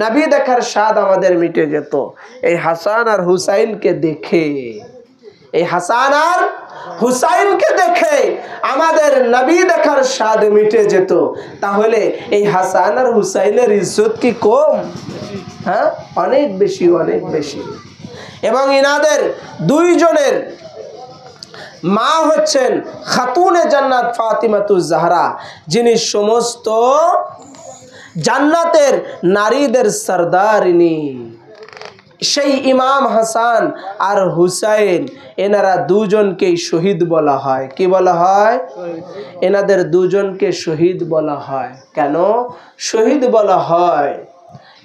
নবী দেখার স্বাদ আমাদের মিটে যেত এই হাসান আর হুসাইনকে দেখে। এই হাসান আর হুসাইনকে দেখে আমাদের নবী দেখার স্বাদ মিটে যেত। তাহলে এই হাসান আর হুসাইনের ইজ্জত কি কম? হ্যাঁ, অনেক বেশি, অনেক বেশি। এবং এনাদের দুইজনের মা হচ্ছেন খাতুনে জান্নাত ফাতিমাতুজ জাহরা, যিনি সমস্ত জান্নাতের নারীদের সরদারিনী। সেই ইমাম হাসান আর হুসাইন এনারা দুজনকেই শহীদ বলা হয়। কি বলা হয়? এনাদের দুজনকে শহীদ বলা হয়। কেন শহীদ বলা হয়?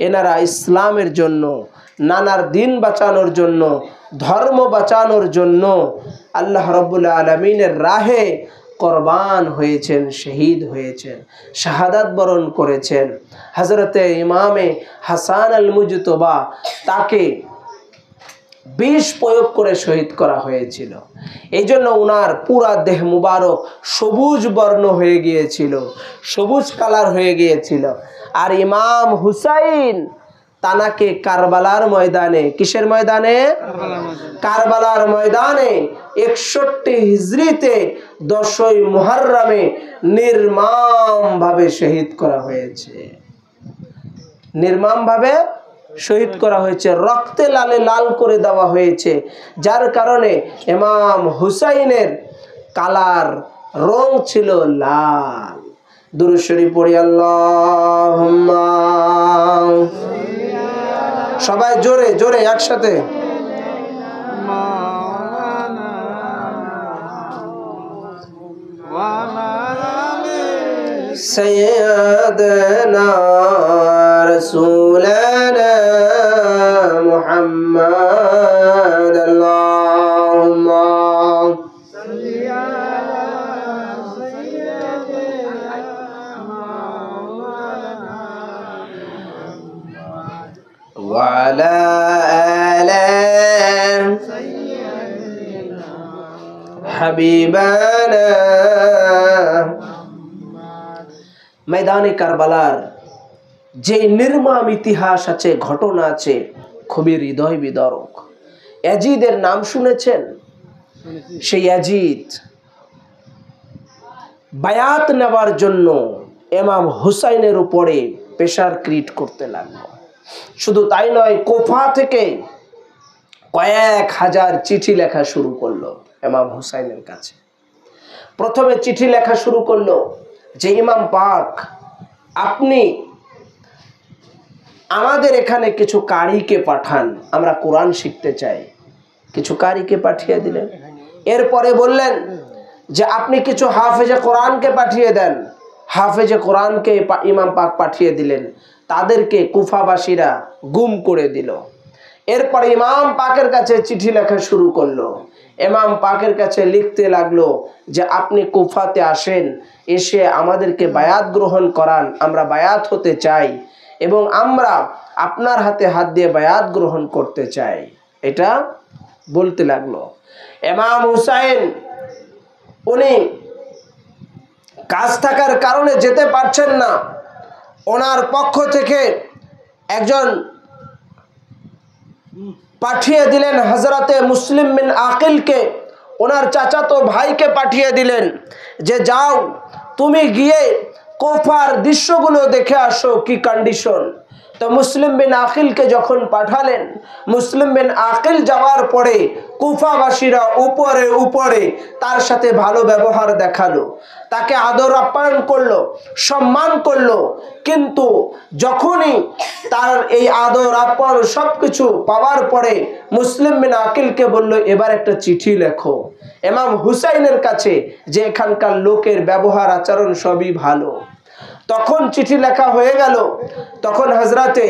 এনারা ইসলামের জন্য, নানার দিন বাঁচানোর জন্য, ধর্ম বাঁচানোর জন্য আল্লাহ রাব্বুল আলামিনের রাহে কোরবান হয়েছেন, শহীদ হয়েছেন, শাহাদাত বরণ করেছেন। হযরতে ইমামে হাসান আল মুজতবা তাকে বিষ প্রয়োগ করে শহীদ করা হয়েছিল। এই জন্য ওনার পুরা দেহ মুবারক সবুজ বর্ণ হয়ে গিয়েছিল, সবুজ কালার হয়ে গিয়েছিল। আর ইমাম হুসাইন তানাকে কারবালার ময়দানে, কিসের ময়দানে? কারবালার ময়দানে 61 হিজরিতে 10ই মুহররমে নির্মমভাবে শহীদ করা হয়েছে। নির্মমভাবে শহীদ করা হয়েছে, রক্তে লালে লাল করে দেওয়া হয়েছে, যার কারণে ইমাম হুসাইনের কালার রং ছিল লাল। দুরূদ শরীফ পড়ি আল্লাহুম্মা, সবাই জোরে জোরে একসাথে। سيدنا رسولنا محمد اللهم صل على سيدنا وعلى آله حبيبنا। ময়দানে কারবালার যে নির্মম ইতিহাস আছে, ঘটনা আছে, খুবই হৃদয় বিদারক। ইয়াজিদের নাম শুনেছেন? সেই ইয়াজিদ বায়াত নেওয়ার জন্য ইমাম হুসাইনের উপরে প্রেসার ক্রিয়েট করতে লাগলো। শুধু তাই নয়, কুফা থেকে কয়েক হাজার চিঠি লেখা শুরু করলো ইমাম হুসাইনের কাছে। প্রথমে চিঠি লেখা শুরু করলো যে ইমাম পাক, আপনি আমাদের এখানে কিছু কারিকে পাঠান, আমরা কোরআন শিখতে চাই। কিছু কারিকে পাঠিয়ে দিলেন। এরপরে বললেন যে আপনি কিছু হাফেজে কোরআনকে পাঠিয়ে দেন। হাফেজে কোরআনকে ইমাম পাক পাঠিয়ে দিলেন। তাদেরকে কুফাবাসীরা গুম করে দিল। এরপরে ইমাম পাকের কাছে চিঠি লেখা শুরু করলো। ইমাম পাকের কাছে লিখতে লাগলো যে আপনি কুফাতে আসেন, এসে আমাদেরকে বায়াত গ্রহণ করান, আমরা বায়াত হতে চাই এবং আমরা আপনার হাতে হাত দিয়ে বায়াত গ্রহণ করতে চাই। এটা বলতে লাগলো। ইমাম হুসাইন উনি কাজ থাকার কারণে যেতে পারছেন না। ওনার পক্ষ থেকে একজন পাঠিয়ে দিলেন হযরতে মুসলিম বিন আকিলকে, ওনার চাচাতো ভাইকে পাঠিয়ে দিলেন যে যাও তুমি গিয়ে কুফার দৃশ্যগুলো দেখে আসো, কি কন্ডিশন। তো মুসলিম বিন আকিলকে যখন পাঠালেন, মুসলিম বিন আকিল যাওয়ার পরে কুফাবাসীরা উপরে উপরে তার সাথে ভালো ব্যবহার দেখালো, তাকে আদর আপ্যায়ন করলো, সম্মান করলো। কিন্তু যখনই তার এই আদর আপ্যায়ন সবকিছু পাওয়ার পরে মুসলিম বিন আকিলকে বলল এবার একটা চিঠি লেখো ইমাম হুসাইনের কাছে, যে এখানকার লোকের ব্যবহার আচরণ সবই ভালো। তখন চিঠি লেখা হয়ে গেল। তখন হযরতে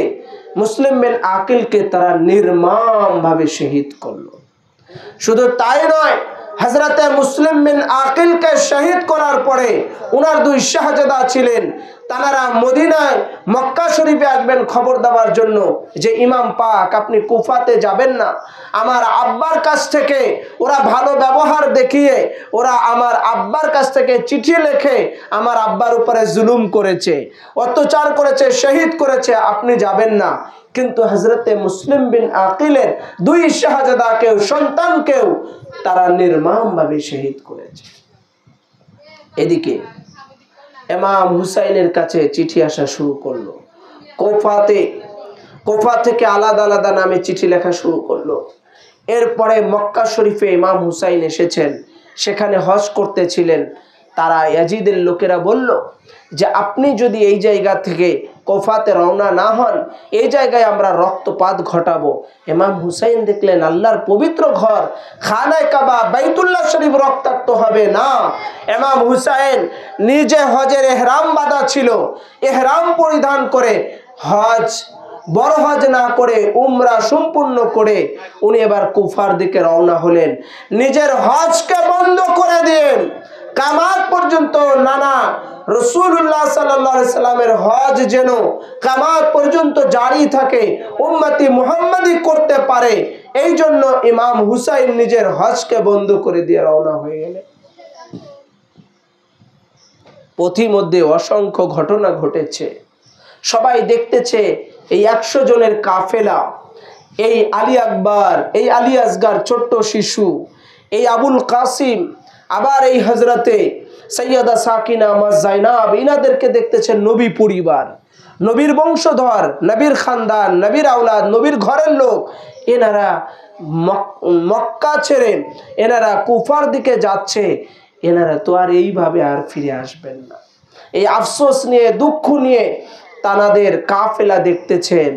মুসলিম বিন আকিলকে তারা নির্মমভাবে শহীদ করলো। শুধু তাই নয়, হযরতে মুসলিম বিন আকিলকে শহীদ করার পরে ওনার দুই শাহজাদা ছিলেন, তারা মদিনায় মক্কা শরীফে আসবেন খবর দেওয়ার জন্য যে ইমাম পাক আপনি কুফাতে যাবেন না। আমার আব্বার কাছ থেকে ওরা ভালো ব্যবহার দেখিয়ে ওরা আমার আব্বার কাছ থেকে চিঠি লিখে আমার আব্বার উপরে জুলুম করেছে, অত্যাচার করেছে, শহীদ করেছে, আপনি যাবেন না। কিন্তু হযরতে মুসলিম বিন আকিলের দুই শাহজাদাকেও সন্তানকেও তারা নির্মমভাবে শহীদ করেছে। এদিকে ইমাম হুসাইনের কাছে চিঠি আসা শুরু করলো। কুফা থেকে আলাদা আলাদা নামে চিঠি লেখা শুরু করলো। এরপরে মক্কা শরীফে ইমাম হুসাইন এসেছেন, সেখানে হজ করতেছিলেন। তারা ইয়াজিদের লোকেরা বলল যে আপনি যদি এই জায়গা থেকে কুফাতে রওনা না হন, এই জায়গায় আমরা রক্তপাত ঘটাবো। ইমাম হুসাইন দেখলেন আল্লাহর পবিত্র ঘর খানায়ে কাবা বাইতুল্লাহ শরীফ রক্তাক্ত হবে না। ইমাম হুসাইন নিজে হজের ইহরাম বাঁধা ছিল, ইহরাম পরিধান করে হজ, বড় হজ না করে উমরা সম্পূর্ণ করে উনি এবার কুফার দিকে রওনা হলেন। নিজের হজকে বন্ধ করে দিলেন, কিয়ামত পর্যন্ত নানা রাসূলুল্লাহ সাল্লাল্লাহু আলাইহি সাল্লামের হজ যেন কিয়ামত পর্যন্ত জারি থাকে, উম্মতি মুহাম্মাদি করতে পারে, এই জন্য ইমাম হুসাইন নিজের হজকে বন্ধ করে দিয়ে রওনা হয়ে গেলেন। পথিমধ্যে অসংখ্য ঘটনা ঘটেছে, সবাই দেখতেছে এই 100 জনের কাফেলা, এই আলী আকবর, এই আলী আসগার ছোট্ট শিশু, এই আবুল কাসিম, আবার এই হজরতে সৈয়দা সাকিনা মা জাইনাব, ইনাদেরকে দেখতেছেন নবী পরিবার, নবীর বংশধর, নবীর খানদান, নবীর আওলাদ, নবীর ঘরের লোক, এনারা মক্কা ছেড়ে এনারা কুফার দিকে যাচ্ছে, এনারা তো আর এইভাবে আর ফিরে আসবেন না। এই আফসোস নিয়ে, দুঃখ নিয়ে তানাদের কাফেলা দেখতেছেন,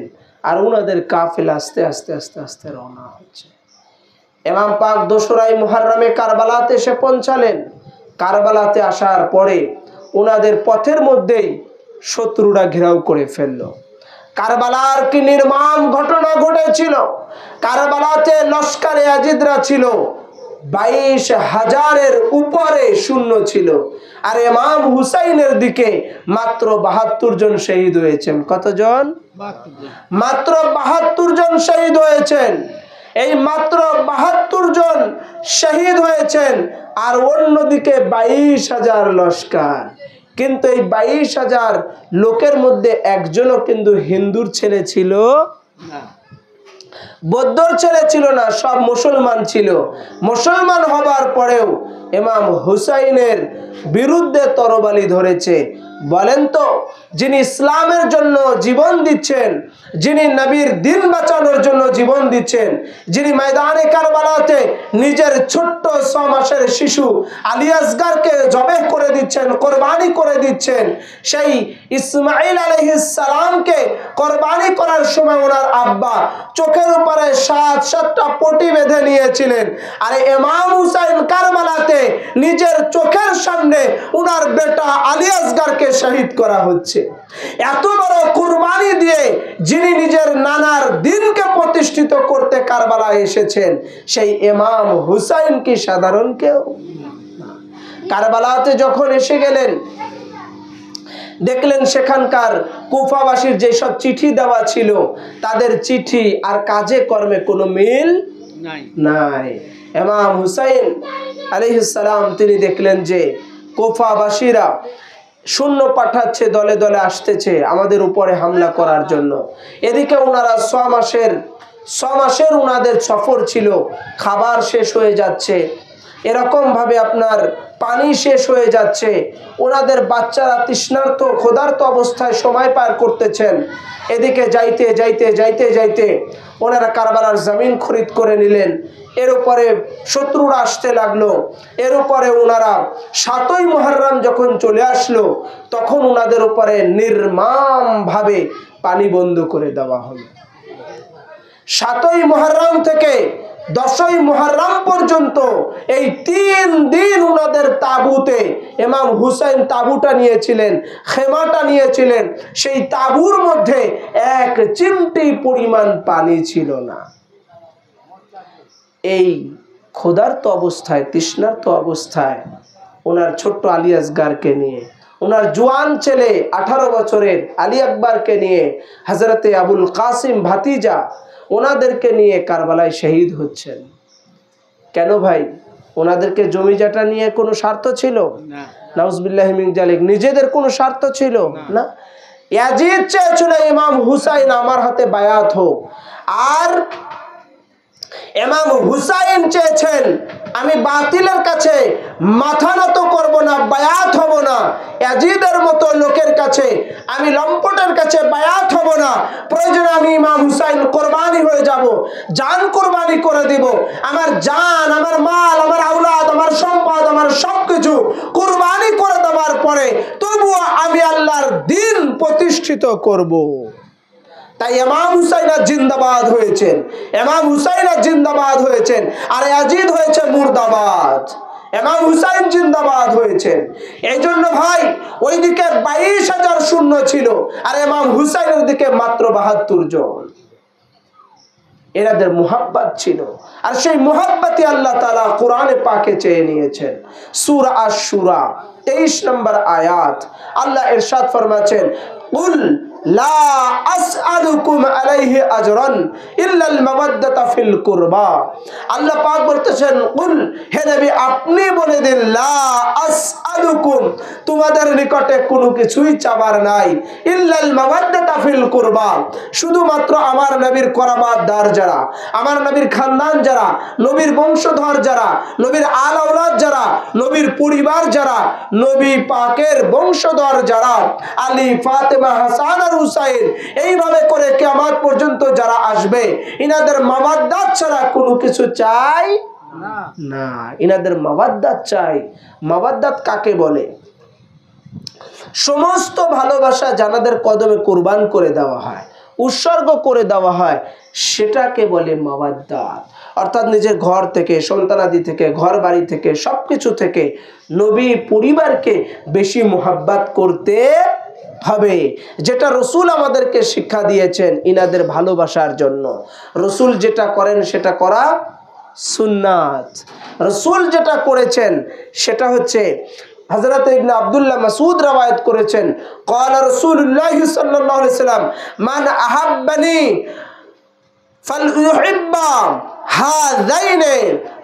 আর উনাদের কাফেলা আস্তে আস্তে আস্তে আস্তে রওনা হচ্ছে। ইমাম পাক 2রা মুহররমে কারবালাতে এসে পৌঁছালেন। কারবালাতে আসার পরে উনাদের পথের মধ্যেই শত্রুরা ঘেরাও করে ফেললো। কারবালার কি নির্মম ঘটনা ঘটেছিল। কারবালাতে লস্করে আজিদরা ছিল 22,000-এর উপরে সৈন্য ছিল, আর ইমাম হুসাইনের দিকে মাত্র 72 জন শহীদ হয়েছেন। কতজন? মাত্র 72 জন শহীদ হয়েছেন। এই মাত্র 72 জন শহীদ হয়েছেন, আর অন্যদিকে 22,000 লস্কর। কিন্তু এই 22,000 লোকের মধ্যে একজনও কিন্তু হিন্দুর ছেলে ছিল না, বৌদ্ধর ছেলে ছিল না, সব মুসলমান ছিল। মুসলমান হবার পরেও ইমাম হুসাইনের বিরুদ্ধে তরবারি ধরেছে। বলেন তো, যিনি ইসলামের জন্য জীবন দিচ্ছেন, যিনি নবীর দিন বাঁচানোর জন্য জীবন দিচ্ছেন, যিনি ময়দানে কারবালাতে নিজের ছোট্ট 6 মাসের শিশু আলী আসগারকে জবেহ করে দিচ্ছেন, কোরবানি করে দিচ্ছেন, সেই ইসমাইল আলাইহিস সালামকে কোরবানি করার সময় ওনার আব্বা চোখের উপরে 7টা পটি বেঁধে নিয়েছিলেন, আর ইমাম হুসাইন কারবালাতে নিজের চোখের সামনে ওনার বেটা আলী আসগারকে শহীদ করা হচ্ছে। এত বড় কুরবানি দিয়ে যিনি নিজের নানার দিনকে প্রতিষ্ঠিত করতে কারবালায় এসেছেন, সেই ইমাম হুসাইন কি সাধারণ কেউ? কারবালাতে যখন এসে গেলেন, দেখলেন সেখানকার কুফাবাসীর যেসব চিঠি দেওয়া ছিল, তাদের চিঠি আর কাজে কর্মে কোনো মিল নাই। ইমাম হুসাইন আলাইহিস সালাম তিনি দেখলেন যে কুফাবাসীরা সৈন্য পাঠাচ্ছে, দলে দলে আসতেছে আমাদের উপরে হামলা করার জন্য। এদিকে ওনারা 6 মাসের ওনাদের সফর ছিল, খাবার শেষ হয়ে যাচ্ছে, এরকম ভাবে আপনার পানি শেষ হয়ে যাচ্ছে, ওনাদের বাচ্চারা তৃষ্ণার্ত ক্ষুধার্ত অবস্থায় সময় পার করতেছেন। এদিকে যাইতে যাইতে যাইতে যাইতে ওনারা কারবালার জমিন খরিদ করে নিলেন। এর উপরে শত্রুরা আসতে লাগলো। এর উপরে ওনারা 7ই মুহররম যখন চলে আসলো, তখন ওনাদের উপরে নির্মম ভাবে পানি বন্ধ করে দেওয়া হলো। 7ই মুহররম থেকে 10ই মুহররম পর্যন্ত এই 3 দিন ওনাদের তাবুতে ইমাম হুসাইন তাবুটা নিয়েছিলেন, খেমাটা নিয়েছিলেন। সেই তাবুর মধ্যে 1 চিমটি পরিমাণ পানি ছিল না। এই ক্ষুধার্ত অবস্থায়, তৃষ্ণার্ত অবস্থায় ওনার ছোট্ট আলী আসগারকে নিয়ে, ওনার জোয়ান ছেলে 18 বছরের আলী আকবরকে নিয়ে, হযরতে আবুল কাসিম ভাতিজা, ওনাদেরকে নিয়ে কারবালায় শহীদ হচ্ছেন। কেন ভাই? ওনাদেরকে জমি জাটা নিয়ে কোনো স্বার্থ ছিল না, নাউজুবিল্লাহি মিন যালিক। নিজেদের কোনো স্বার্থ ছিল না। ইয়াজিদ চেয়েছিল ইমাম হুসাইন আমার হাতে বায়াত হোক, আর ইমাম হুসাইন চেয়েছেন আমি বাতিলের কাছে মাথা নত করব না, বায়াত হব না। ইয়াজিদের মতো লোকের কাছে, আমি লম্পটের কাছে বায়াত হব না। প্রয়োজনে আমি ইমাম হুসাইন কোরবানি হয়ে যাব, জান কোরবানি করে দিব। আমার জান, আমার মাল, আমার আওলাদ, আমার সম্পদ, আমার সবকিছু কোরবানি করে দেওয়ার পরে তবুও আমি আল্লাহর দ্বীন প্রতিষ্ঠিত করব। তাই ইমাম হুসাইন জিন্দাবাদ হয়েছেন, ইমাম হুসাইন জিন্দাবাদ হয়েছেন, আর ইয়াজিদ হয়েছে মুর্দাবাদ। ইমাম হুসাইন জিন্দাবাদ হয়েছেন। এই জন্য ভাই ওইদিকে 22,000 সৈন্য ছিল, আর ইমাম হুসাইনের দিকে মাত্র 72 জন। এনাদের মুহাব্বত ছিল। আর সেই মুহাব্বতই আল্লাহ তাআলা কোরআনে পাকে চেয়ে নিয়েছেন। সূরা আশ-শূরা 23 নম্বর আয়াত আল্লাহ ইরশাদ ফরমাচ্ছেন, কুল লা আসআলুকুম আলাইহি আজরান ইল্লাল মাওয়াদ্দাতা ফিল কুরবা। আল্লাহ পাক বলতেছেন, কুল, হে নবী আপনি বলে দিন, লা আসআলুকুম, তোমাদের নিকটে কোনো কিছুই চাবার নাই, ইল্লাল মাওয়াদ্দাতা ফিল কুরবা, শুধুমাত্র আমার নবীর করাবাতদার যারা, আমার নবীর খানদান যারা, নবীর বংশধর যারা, নবীর আল আওলাদ যারা, নবীর পরিবার যারা, নবী পাকের বংশধর যারা, আলী, ফাতেমা, হাসান আর হুসাইন, এইভাবে করে কিয়ামত পর্যন্ত যারা আসবে, ইনাদের মাওয়াদ্দাত ছাড়া কোনো কিছু চাই না। ইনাদের মাওয়াদ্দাত চাই। মাওয়াদ্দাত কাকে বলে? সমস্ত ভালোবাসা যাদের কদমে কুরবান করে দেওয়া হয়, উৎসর্গ করে দেওয়া হয়, সেটাকে বলে মাওয়াদ্দাত। অর্থাৎ নিজের ঘর থেকে, সন্তানাদি থেকে, ঘর বাড়ি থেকে, সবকিছু থেকে নবী পরিবারকে বেশি মুহাব্বত করতে হবে, যেটা রসুল আমাদেরকে শিক্ষা দিয়েছেন ইনাদের ভালোবাসার জন্য। রসুল যেটা করেন সেটা করা সুন্নাত। রসুল যেটা করেছেন সেটা হচ্ছে, হযরত ইবনে আব্দুল্লাহ মাসউদ রওয়ায়াত করেছেন, ক্বালা রাসূলুল্লাহ সাল্লাল্লাহু আলাইহি ওয়াসাল্লাম, মান আহাব্বানি ফালইউহিব্বা হাযাইনি।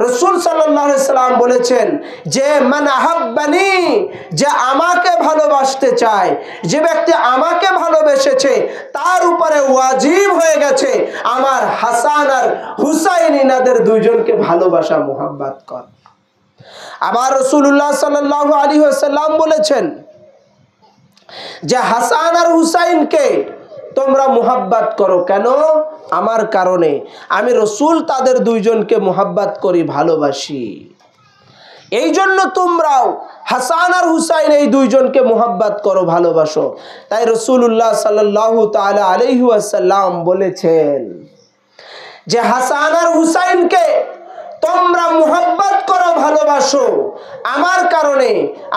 রাসূল সাল্লাল্লাহু আলাইহি ওয়াসাল্লাম বলেছেন যে মান আহাব্বানি, যে আমাকে ভালোবাসতে চায়, যে ব্যক্তি আমাকে ভালোবেসেছে তার উপরে ওয়াজিব হয়ে গেছে আমার হাসান আর হুসাইন ইনাদের দুইজনকে ভালোবাসা, মুহাব্বত কর। আবার রাসূলুল্লাহ সাল্লাল্লাহু আলাইহি ওয়াসাল্লাম বলেছেন যে হাসান আর হুসাইনকে তোমরা মুহাব্বত করো। কেন? আমার কারণে। আমি রসুল তাদের দুইজনকে মুহাব্বত করি, ভালোবাসি। এই জন্য তোমরাও হাসান আর হুসাইন এই দুইজনকে মুহাব্বত করো, ভালোবাসো। তাই রাসূলুল্লাহ সাল্লাল্লাহু তাআলা আলাইহি ওয়াসাল্লাম বলেছেন যে হাসান আর হুসাইনকে তোমরা মুহাব্বত করো, ভালোবাসো আমার কারণে।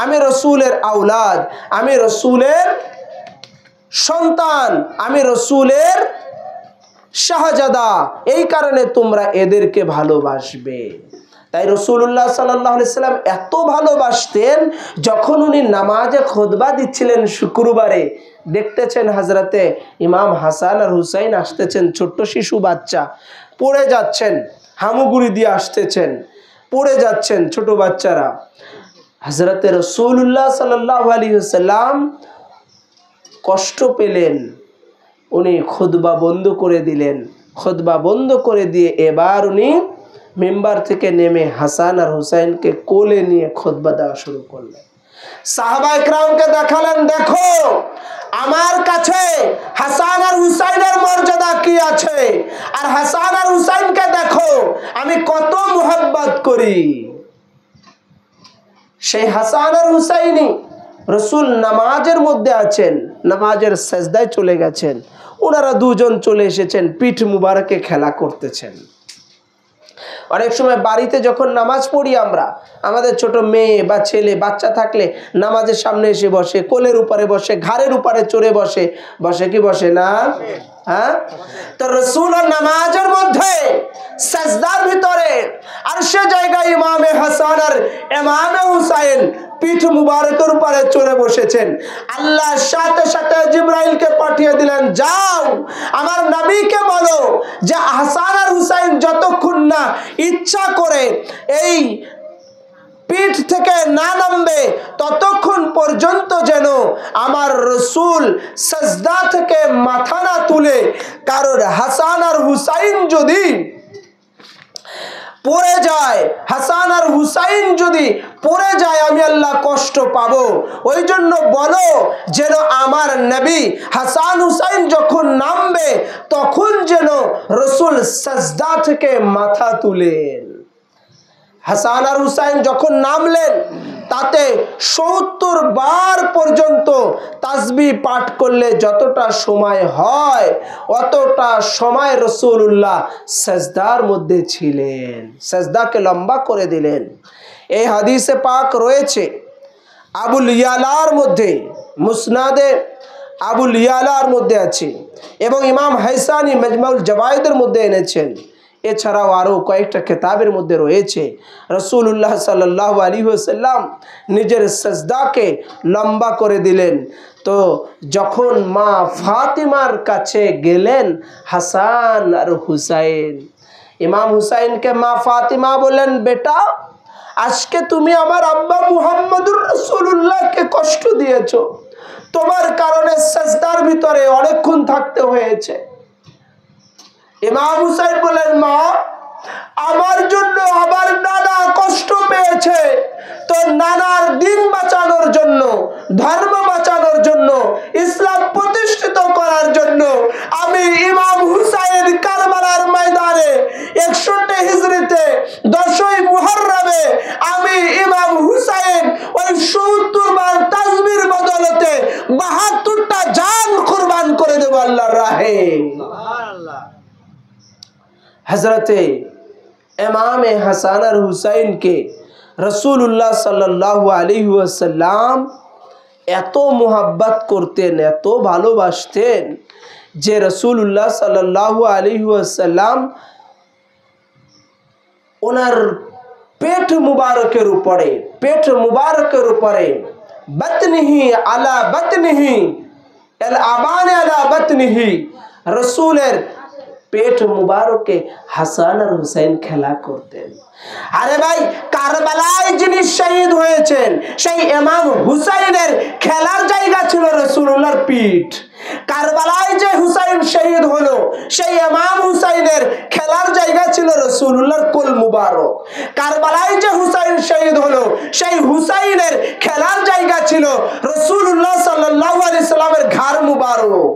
আমি রসুলের আওলাদ, আমি রসুলের সন্তান, আমি রসুলের শাহজাদা, এই কারণে তোমরা এদেরকে ভালোবাসবে। তাই রাসূলুল্লাহ সাল্লাল্লাহু আলাইহি সাল্লাম এত ভালোবাসতেন, যখন উনি নামাজে খুতবা দিচ্ছিলেন শুক্রবারে, দেখতেছেন হযরতে ইমাম হাসান আর হুসাইন আসতেছেন, ছোট্ট শিশু বাচ্চা, পড়ে যাচ্ছেন, হামুগুড়ি দিয়ে আসতেছেন, পড়ে যাচ্ছেন ছোট বাচ্চারা। হযরতে রাসূলুল্লাহ সাল্লাল্লাহু আলাইহি সাল্লাম কষ্ট পেলেন, উনি খুতবা বন্ধ করে দিলেন। খুতবা বন্ধ করে দিয়ে এবার উনি মিম্বার থেকে নেমে হাসান আর হুসাইনকে কোলে নিয়ে খুতবা দেওয়া শুরু করলেন। সাহাবা ইকরামকে দেখালেন, দেখো আমার কাছে হাসান আর হুসাইনের মর্যাদা কি আছে, আর হাসান আর হুসাইনকে দেখো আমি কত মুহাব্বত করি। সেই হাসান আর হুসাইনি রসুল নামাজের মধ্যে আছেন, নামাজের সেজদায় চলে গেছেন, ওনারা দুজন চলে এসেছেন, পিঠ মুবারকে খেলা করতেছেন। অনেক সময় বাড়িতে যখন নামাজ পড়ি আমরা, আমাদের ছোট মেয়ে বা ছেলে বাচ্চা থাকলে নামাজের সামনে এসে বসে, কোলের উপরে বসে, ঘাড়ের উপরে চড়ে বসে, বসে কি বসে না? হ্যাঁ, তো রাসূল নামাজের মধ্যে সাজদার ভিতরে আর সে জায়গায় ইমামে হাসান আর ইমামে হুসাইন পিঠ মুবারকের উপরে চড়ে বসেছেন। আল্লাহ সাথে সাথে জিবরাইলকে পাঠিয়ে দিলেন, যাও আমার নবীকে বলো যে হাসান আর হুসাইন যতক্ষণ না ইচ্ছা করে এই পিঠ থেকে না নামবে ততক্ষণ পর্যন্ত যেন আমার রসুল সাজদা থেকে মাথা না তুলে। কারণ হাসান আর হুসাইন যদি পড়ে যায়, হাসান আর হুসাইন যদি পড়ে যায়, আমি আল্লাহ কষ্ট পাবো। ওই জন্য বলো যেন আমার নবী হাসান হুসাইন যখন নামবে তখন যেন রসুল সাজদা থেকে মাথা তুলেন। হাসান আর হুসাইন যখন নামলেন, তাতে ৭০ বার পর্যন্ত তাসবিহ পাঠ করলে যতটা সময় হয় অতটা সময় রাসূলুল্লাহ সাজদার মধ্যে ছিলেন, সাজদাকে লম্বা করে দিলেন। এই হাদিসে পাক রয়েছে আবুল ইয়ালার মধ্যে, মুসনাদে আবুল ইয়ালার মধ্যে আছে এবং ইমাম হাইসানি মাজমাউল জাওয়াইদের মধ্যে এনেছেন। এছাড়াও আরও কয়েকটা কিতাবের মধ্যে রয়েছে রাসূলুল্লাহ সাল্লাল্লাহু আলাইহি ওয়াসাল্লাম নিজের সাজদাকে লম্বা করে দিলেন। তো যখন মা ফাতিমার কাছে গেলেন হাসান আর হুসাইন, ইমাম হুসাইনকে মা ফাতিমা বললেন, বেটা আজকে তুমি আমার আব্বা মুহাম্মদুর রাসূলুল্লাহকে কষ্ট দিয়েছো, তোমার কারণে সাজদার ভিতরে অনেকক্ষণ থাকতে হয়েছে। ইমাম হুসাইন বলেন, মা আমার জন্য আমার নানা কষ্ট পেয়েছে, তো নানার দিন বাঁচানোর জন্য, ধর্ম বাঁচানোর জন্য, ইসলাম প্রতিষ্ঠিত করার জন্য আমি ইমাম হুসাইন কারবালার ময়দানে 61 হিজরিতে 10ই মুহররমে আমি ইমাম হুসাইন ওই 70 বার তাসবির বদলতে 72টা জান কুরবান করে দেব আল্লাহর রাহে। সুবহানাল্লাহ। হযরতে ইমামে হাসান আর হুসাইনকে রাসূলুল্লাহ সাল্লাল্লাহু আলাইহি ওয়াসাল্লাম এত মোহাব্বত করতেন, এত ভালোবাসতেন যে রাসূলুল্লাহ সাল্লাল্লাহু আলাইহি ওয়াসাল্লাম ওনার পেট মুবারকের উপরে বাতনিহি আলা বাতনিহি আল আবান আলা বাতনিহি, রাসূলের পেট মুবারকে হাসান আর হুসাইন খেলা করতেন। আরে ভাই, কারবালায় যিনি শহীদ হয়েছেন সেই ইমাম হুসাইনের খেলার জায়গা ছিল রাসূলুল্লাহর পিঠ। কারবালায় যে হুসাইন শহীদ হলো সেই ইমাম হুসাইনের খেলার জায়গা ছিল রাসূলুল্লাহর কোল মুবারক। কারবালায় যে হুসাইন শহীদ হলো সেই হুসাইনের খেলার জায়গা ছিল রাসূলুল্লাহ সাল্লাল্লাহু আলাইহি সাল্লামের ঘাড় মুবারক।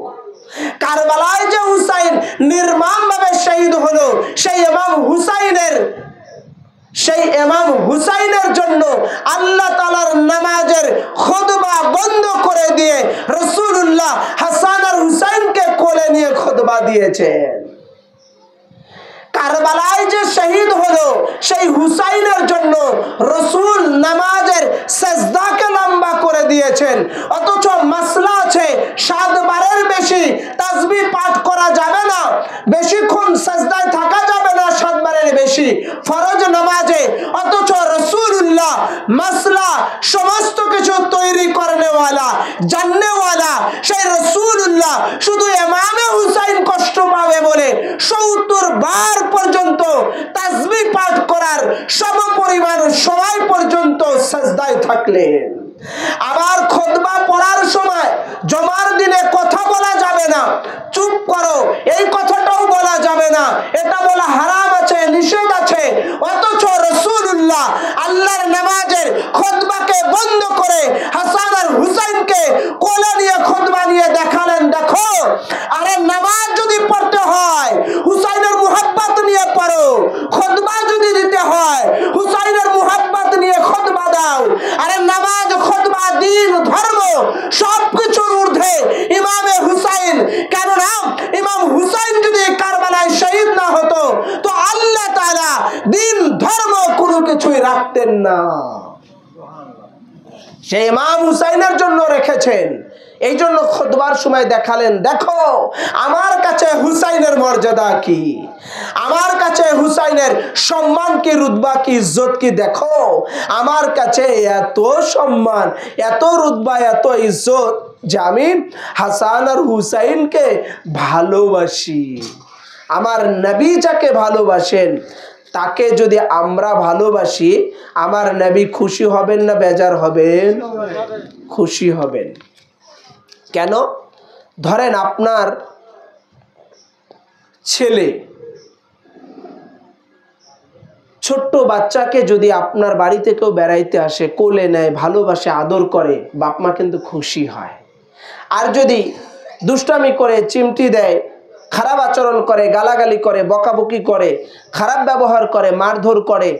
কারবালায় যে হুসাইন নির্মমভাবে শহীদ হলো সেই ইমাম হুসাইনের জন্য আল্লাহ তাআলার নামাজের খুতবা বন্ধ করে দিয়ে রাসূলুল্লাহ হাসান আর হুসাইনকে কোলে নিয়ে খুতবা দিয়েছেন। কারবালায় যে শহীদ হলো সেই হুসাইনের জন্য রাসূল নামাজের সাজদাকে লম্বা করে দিয়েছেন। অথচ মাসলা আছে 7 বারের বেশি তাসবিহ পাঠ করা যাবে না, বেশিক্ষণ সাজদায় থাকা যাবে না 7 বারের বেশি ফরজ নামাজে। অথচ রাসূলুল্লাহ মাসলা সমস্ত কিছু তৈরি করনেওয়ালা, জাননেওয়ালা সেই রাসূলুল্লাহ শুধু ইমামে হুসাইন কষ্ট পাবে বলে 70 বার পর্যন্ত তাসবিহ পাঠ করার সমপরিমাণ সময় পর্যন্ত সাজদায় থাকলেন। আবার খুতবা পড়ার সময় জুমার দিনে কথা বলা যাবে না, চুপ করো এই কথাটাও বলা যাবে না, এটা বলা হারাম আছে, নিষেধ আছে। অথচ রাসূলুল্লাহ আল্লাহর নামাজের খুতবাকে বন্ধ করে হাসান আর হুসাইনকে কোলে নিয়ে খুতবা নিয়ে দেখালেন, দেখো আরে নামাজ যদি পড়তে হয় হুসাইনের মুহাব্বত নিয়ে পড়ো, খুতবা যদি দিতে হয় হুসাইনের মুহাব্বত নিয়ে খুতবা দাও। আরে নামাজ, খুতবা, দিন, ধর্ম সবকিছুর ঊর্ধ্বে ইমামে হুসাইন। কেননা ইমাম হুসাইন যদি কারবালায় শহীদ না হতো তো আল্লাহ তাআলা দিন ধর্ম কোনো কিছুই রাখতেন না, সে ইমাম হুসাইনের জন্য রেখেছেন। এই জন্য খুতবার সময় দেখালেন, দেখো আমার কাছে হুসাইনের মর্যাদা কি, আমার কাছে হুসাইনের সম্মান কি, রুতবা কি, ইজ্জত কি। দেখো আমার কাছে এত সম্মান, এত রুতবা, এত ইজ্জত যে আমি হাসান আর হুসাইনকে ভালোবাসি। আমার নবী যাকে ভালোবাসেন তাকে যদি আমরা ভালোবাসি, আমার নবী খুশি হবেন না বেজার হবেন? খুশি হবেন। কেন? ধরেন আপনার ছেলে, ছোট্ট বাচ্চাকে যদি আপনার বাড়িতে কেউ বেড়াইতে আসে, কোলে নেয়, ভালোবাসে, আদর করে, বাপ মা কিন্তু খুশি হয়। আর যদি দুষ্টামি করে, চিমটি দেয়, খারাপ আচরণ করে, গালাগালি করে, বকাবকি করে, খারাপ ব্যবহার করে, মারধর করে,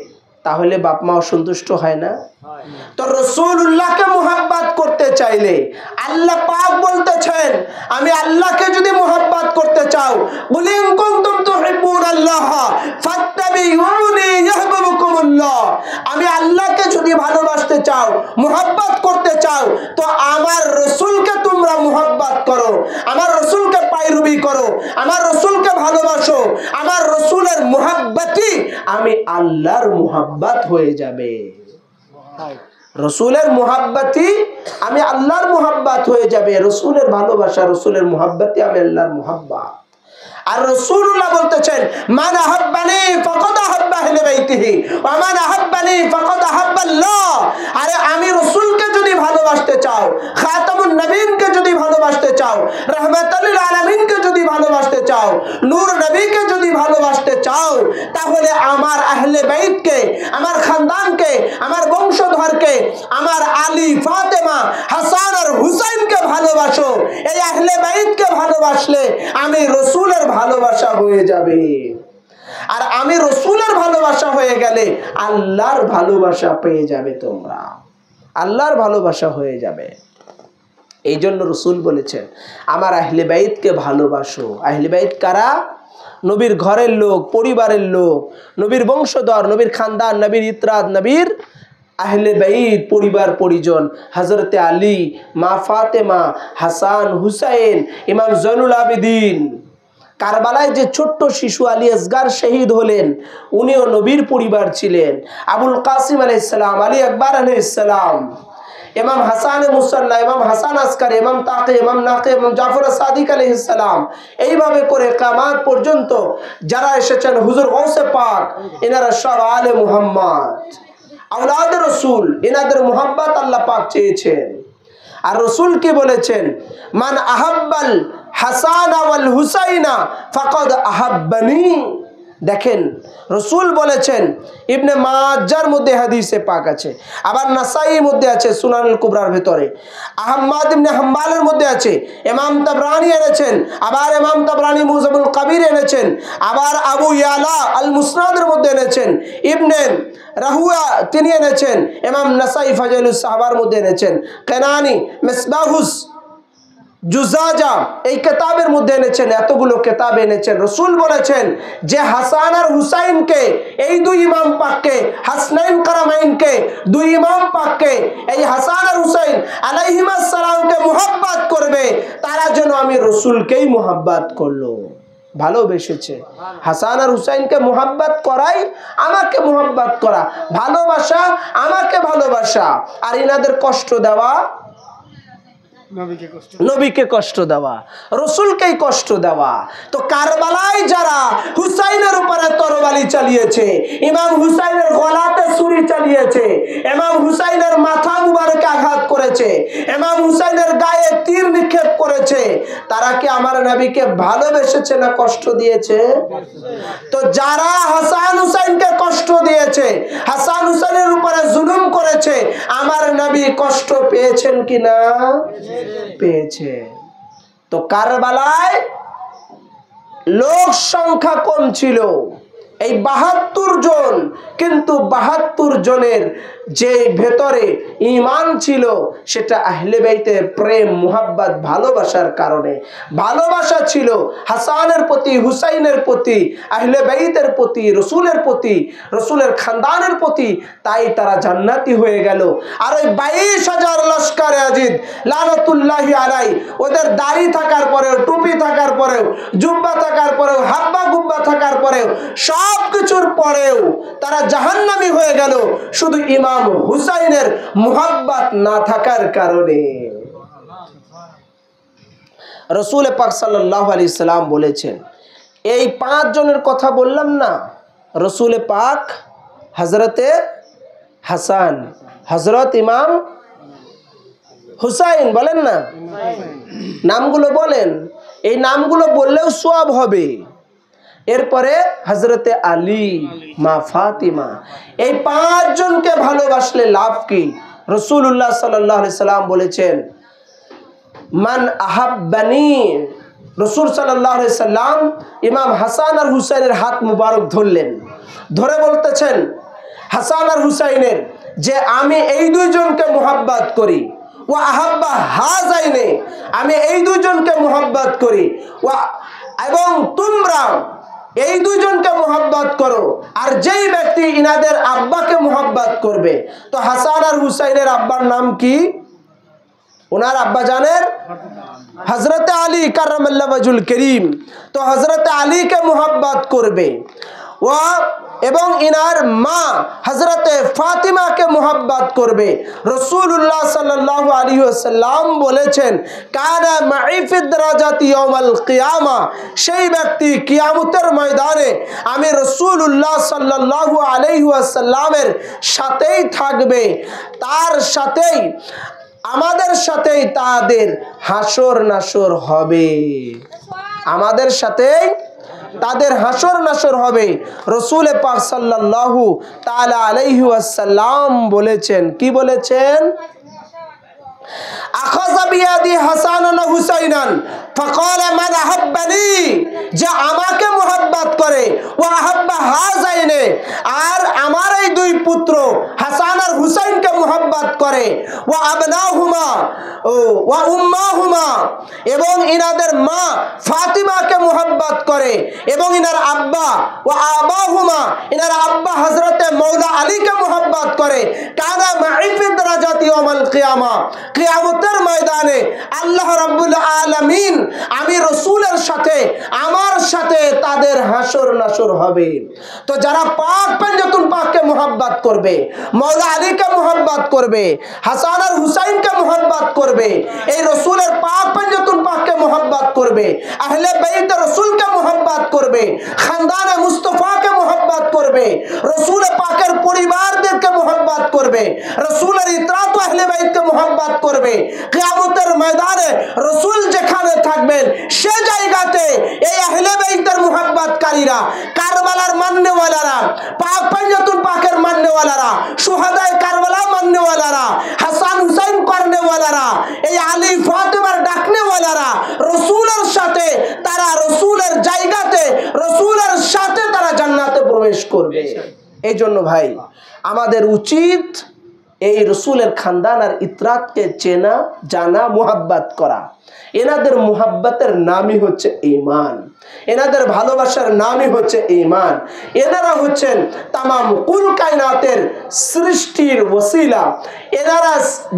তাহলে বাপ মা অসন্তুষ্ট হয় না? তো রাসূলুল্লাহকে মুহাব্বত করতে চাইলে আল্লাহ পাক বলতেছেন, আমি আল্লাহকে যদি মুহাব্বত করতে চাও, বলি ইন কুনতুম তুহিব্বুনাল্লাহ ফাত্তাবিউনি ইউহিব্বুকুমুল্লাহ, আমি আল্লাহকে যদি ভালোবাসতে চাও, মুহাব্বত করতে চাও, তো আমার রসুলকে তোমরা মুহাব্বত করো, আমার রসুলকে পায়রুবি করো, আমার রসুলকে ভালোবাসো। আমার রসুলের মুহাব্বতই আমি আল্লাহর মুহাব্বত হয়ে যাবে। রসুলের মুহাব্বতই আমি আল্লাহর মুহাব্বত হয়ে যাবে। রসুলের ভালোবাসা, রসুলের মুহাব্বতই আমি আল্লাহর মুহাব্বত। আর রাসূলুল্লাহ বলতেছেন, মান আহাব্বানি ফাকাদ আহাব্বা আহলে বাইতিহি ওয়া মান আহাব্বানি ফাকাদ আহাব্বাল্লাহ। আরে আমি রাসূলকে যদি ভালোবাসতে চাও, খাতামুন নবীনকে যদি ভালোবাসতে চাও, রাহমাতুল লিল আলামিনকে যদি ভালোবাসতে চাও, নূর নবীকে যদি ভালোবাসতে চাও, তাহলে আমার আহলে বাইতকে, আমার খানদানকে, আমার বংশধরকে, আমার আলী, ফাতেমা, হাসান আর হুসাইনকে ভালোবাসো। এই আহলে বাইতকে ভালোবাসলে আমি রাসূলের ভালোবাসা হয়ে যাবে। আর আমি রাসূলের ভালোবাসা হয়ে গেলে আল্লাহর ভালোবাসা পেয়ে যাবে তোমরা, আল্লাহর ভালোবাসা হয়ে যাবে। এই জন্য রাসূল বলেছেন, আমার আহলে বাইতকে ভালোবাসো। আহলে বাইত কারা? নবীর ঘরের লোক, পরিবারের লোক, নবীর বংশধর, নবীর খানদান, নবীর ইতরাত, নবীর আহলে বাইত, পরিবার পরিজন। হযরতে আলী, মা ফাতেমা, হাসান, হুসাইন, ইমাম জয়নুল আবেদিন। কারবালায় যে ছোট্ট শিশু আলী আসগার শহীদ হলেন, উনিও নবীর পরিবার ছিলেন। আবুল কাসিম আলাইহিস সালাম, আলী আকবর আলাইহিস সালাম, ইমাম হাসান মুসাল্লা, ইমাম হাসান আসকারি, ইমাম তাকি, ইমাম নাকি, ইমাম জাফর সাদিক আলাইহিস সালাম, এইভাবে করে কিয়ামত পর্যন্ত যারা এসেছেন, হুজুর গৌসে পাক, এনারা সব আলে মুহাম্মদ, আওলাদ রাসূল। এনাদের মুহাব্বত আল্লাহ পাক চেয়েছেন। আর রাসূল কি বলেছেন? মান আহাব্বাল হাসান ওয়াল হুসাইনা ফাকাদ আহাব্বানি। দেখেন, রাসূল বলেছেন, ইবনে মাজার মধ্যে হাদিসে পাক আছে, আবার নাসাইর মধ্যে আছে, সুনানুল কুবরার ভিতরে, আহমদ ইবনে হাম্বালের মধ্যে আছে, ইমাম তাবরানী এনেছেন, আবার ইমাম তাবরানী মুজাবুল কবির এনেছেন, আবার আবু ইয়ালা আল মুসনাদের মধ্যে এনেছেন, ইবনে রাহুয়া তিনি এনেছেন, ইমাম নাসাই ফাজাইলুস সাহাবার মধ্যে এনেছেন, কেনানি মিসবাহুস জুজাজা এই কিতাবের মধ্যে এনেছেন, এতগুলো কিতাব এনেছেন। রাসূল বলেছেন যে হাসান আর হুসাইনকে, এই দুই ইমাম পাককে, হাসনাইন কারামাইনকে, দুই ইমাম পাককে, এই হাসান আর হুসাইন আলাইহিমাস সালামকে মুহাব্বত করবে, তারা যেন আমি রাসূলকেই মুহাব্বত করলো, ভালোবেসেছে। হাসান আর হুসাইনকে মুহাব্বত করাই আমাকে মুহাব্বত করা, ভালোবাসা আমাকে ভালোবাসা। আর ইনাদের কষ্ট দেওয়া, নবীকে কষ্ট দেওয়া, রসুলকেই কষ্ট দেওয়া। তো কারবালায় যারা হুসাইনের উপরে তরবারি চালিয়েছে, ইমাম হুসাইনের গলাতে ছুরি চালিয়েছে, ইমাম হুসাইনের মাথা মুবারকে আঘাত করেছে, ইমাম হুসাইনের গায়ে তীর নিক্ষেপ করেছে, তারা কি আমার নবীকে ভালোবেসেছে না কষ্ট দিয়েছে? তো যারা হাসান হুসাইনকে কষ্ট দিয়েছে, হাসান হুসাইনের উপরে জুলুম করেছে, আমার নবী কষ্ট পেয়েছেন কিনা? পেয়েছে। তো কারবালায় লোক সংখ্যা কম ছিল, এই ৭২ জন, কিন্তু ৭২ জনের যে ভেতরে ঈমান ছিল সেটা আহলে বাইতের প্রেম, মুহাব্বত, ভালোবাসার কারণে। ভালোবাসা ছিল হাসানের প্রতি, হুসাইনের প্রতি, আহলে বাইতের প্রতি, রসুলের প্রতি, রসুলের খানদানের প্রতি, তাই তারা জান্নাতি হয়ে গেল। আর ওই ২২,০০০ লস্করে আজিদ লানাতুল্লাহি আলাই, ওদের দাড়ি থাকার পরেও, টুপি থাকার পরেও, জুব্বা থাকার পরেও, হাব্বা গুব্বা থাকার পরেও, সব কিছুর পরেও তারা জাহান্নামী হয়ে গেল শুধু ইমাম হুসাইনের মুহাব্বত না থাকার কারণে। রাসূল পাক সাল্লাল্লাহু আলাইহি সাল্লাম বলেছেন, এই ৫ জনের কথা বললাম না, রাসূল পাক হযরতে হাসান, হযরত ইমাম হুসাইন, বলেন না নামগুলো বলেন, এই নামগুলো বললেও সওয়াব হবে। এরপরে হযরতে আলী, মা ফাতিমা, এই ৫ জনকে ভালোবাসলে লাভ কি? রাসূলুল্লাহ সাল্লাল্লাহু আলাইহি সাল্লাম বলেছেন, মান আহাব্বানি। রাসূল সাল্লাল্লাহু আলাইহি সাল্লাম ইমাম হাসান আর হুসাইনের হাত মুবারক ধরলেন, ধরে বলতেছেন হাসান আর হুসাইনের যে আমি এই দুইজনকে মুহাব্বত করি, ওয়া আহাব্বা হাযাইনে, আমি এই দুইজনকে মুহাব্বত করি, ওয়া এবং তোমরা এই দুইজনকে মোহাব্বত করো। আর যেই ব্যক্তি ইনাদের আব্বাকে মোহাব্বত করবে, তো হাসান আর হুসাইনের আব্বার নাম কি? ওনার আব্বা জানেন হযরত আলী কাররামাল্লাহু ওয়াজহুল করিম। তো হযরত আলীকে মোহাব্বত করবে। এবং ইনার মা হযরতে ফাতিমাকে মোহাব্বত করবে। রাসূলুল্লাহ সাল্লাল্লাহু আলাইহি ওয়াসাল্লাম বলেছেন, কানা মাই ফিদ দারাজাতি ইয়াউমাল কিয়ামা, সেই ব্যক্তি কিয়ামতের ময়দানে আমি রাসূলুল্লাহ সাল্লাল্লাহু আলাইহি ওয়াসাল্লামের সাথেই থাকবে, তার সাথেই আমাদের সাথেই তাদের হাসর নাসর হবে, আমাদের সাথেই তাদের হাসর নাসর হবে। রাসূল পাক সাল্লাল্লাহু তাআলা আলাইহি ওয়াসাল্লাম বলেছেন, কি বলেছেন? আখাযা বিয়াদি হাসানান ওয়া হুসাইনান ফাকালা মান আহাব্বানি, যে আমাকে মুহাব্বত করে, ওয়া আহাব্বা হাযাইনে, আর আমার এই দুই পুত্র হাসান আর হুসাইনকে মুহাব্বত করে, ওয়া আবনাহুমা ওয়া উম্মাহুমা, এবং ইনাদের মা ফাতিমাকে মুহাব্বত করে, এবং ইনার আব্বা ওয়া আবাহুমা, ইনার আব্বা হযরতে মাওলা আলীকে মুহাব্বত করে, কানা মাই ফি দারাজাতি ইয়াউমাল কিয়ামা, কিয়ামতের ময়দানে আল্লাহ রাব্বুল আলামিন আমি রাসূলের সাথে আমার সাথে তাদের হাসর নাসর হবে। তো যারা পাক পঞ্জতুল পাককে মুহাব্বত করবে, মাওলা আলীকে মুহাব্বত করবে, হাসান আর হুসাইনকে মুহাব্বত করবে, এই রাসূলের পাক পঞ্জতুল পাককে মুহাব্বত করবে, আহলে বাইত রাসূলকে মুহাব্বত করবে, খানদানে মুস্তাফাকে মুহাব্বত করবে, রাসূল পাকের পরিবারদেরকে মুহাব্বত করবে, রাসূলের ইতরাত আহলে বাইতকে মুহাব্বত করবে, কিয়ামতের ময়দানে রাসূল যেখানে থাকবেন সে জায়গাতে এই আহলে বাইতের মুহাব্বতকারীরা, কারবালার মাননেওয়ালারা, পাক পঞ্জতুল পাকের মাননেওয়ালারা, শুহাদায়ে কারবালা মাননেওয়ালারা, হাসান হুসাইন করনেওয়ালারা, এই আলী ফাতিমার ডাকনেওয়ালারা রাসূলের সাথে, তারা রাসূলের জায়গাতে রাসূলের সাথে তারা জান্নাতে প্রবেশ করবে। এই জন্য ভাই আমাদের উচিত এই রাসূলের খানদান আর ইতরাতকে চেনা, জানা, মুহাব্বত করা। এনাদের মুহাব্বতের নামই হচ্ছে ঈমান, এনাদের ভালোবাসার নামই হচ্ছে ঈমান। এনারা হচ্ছেন তামাম কুল কায়নাতের সৃষ্টির ওসিলা। এনারা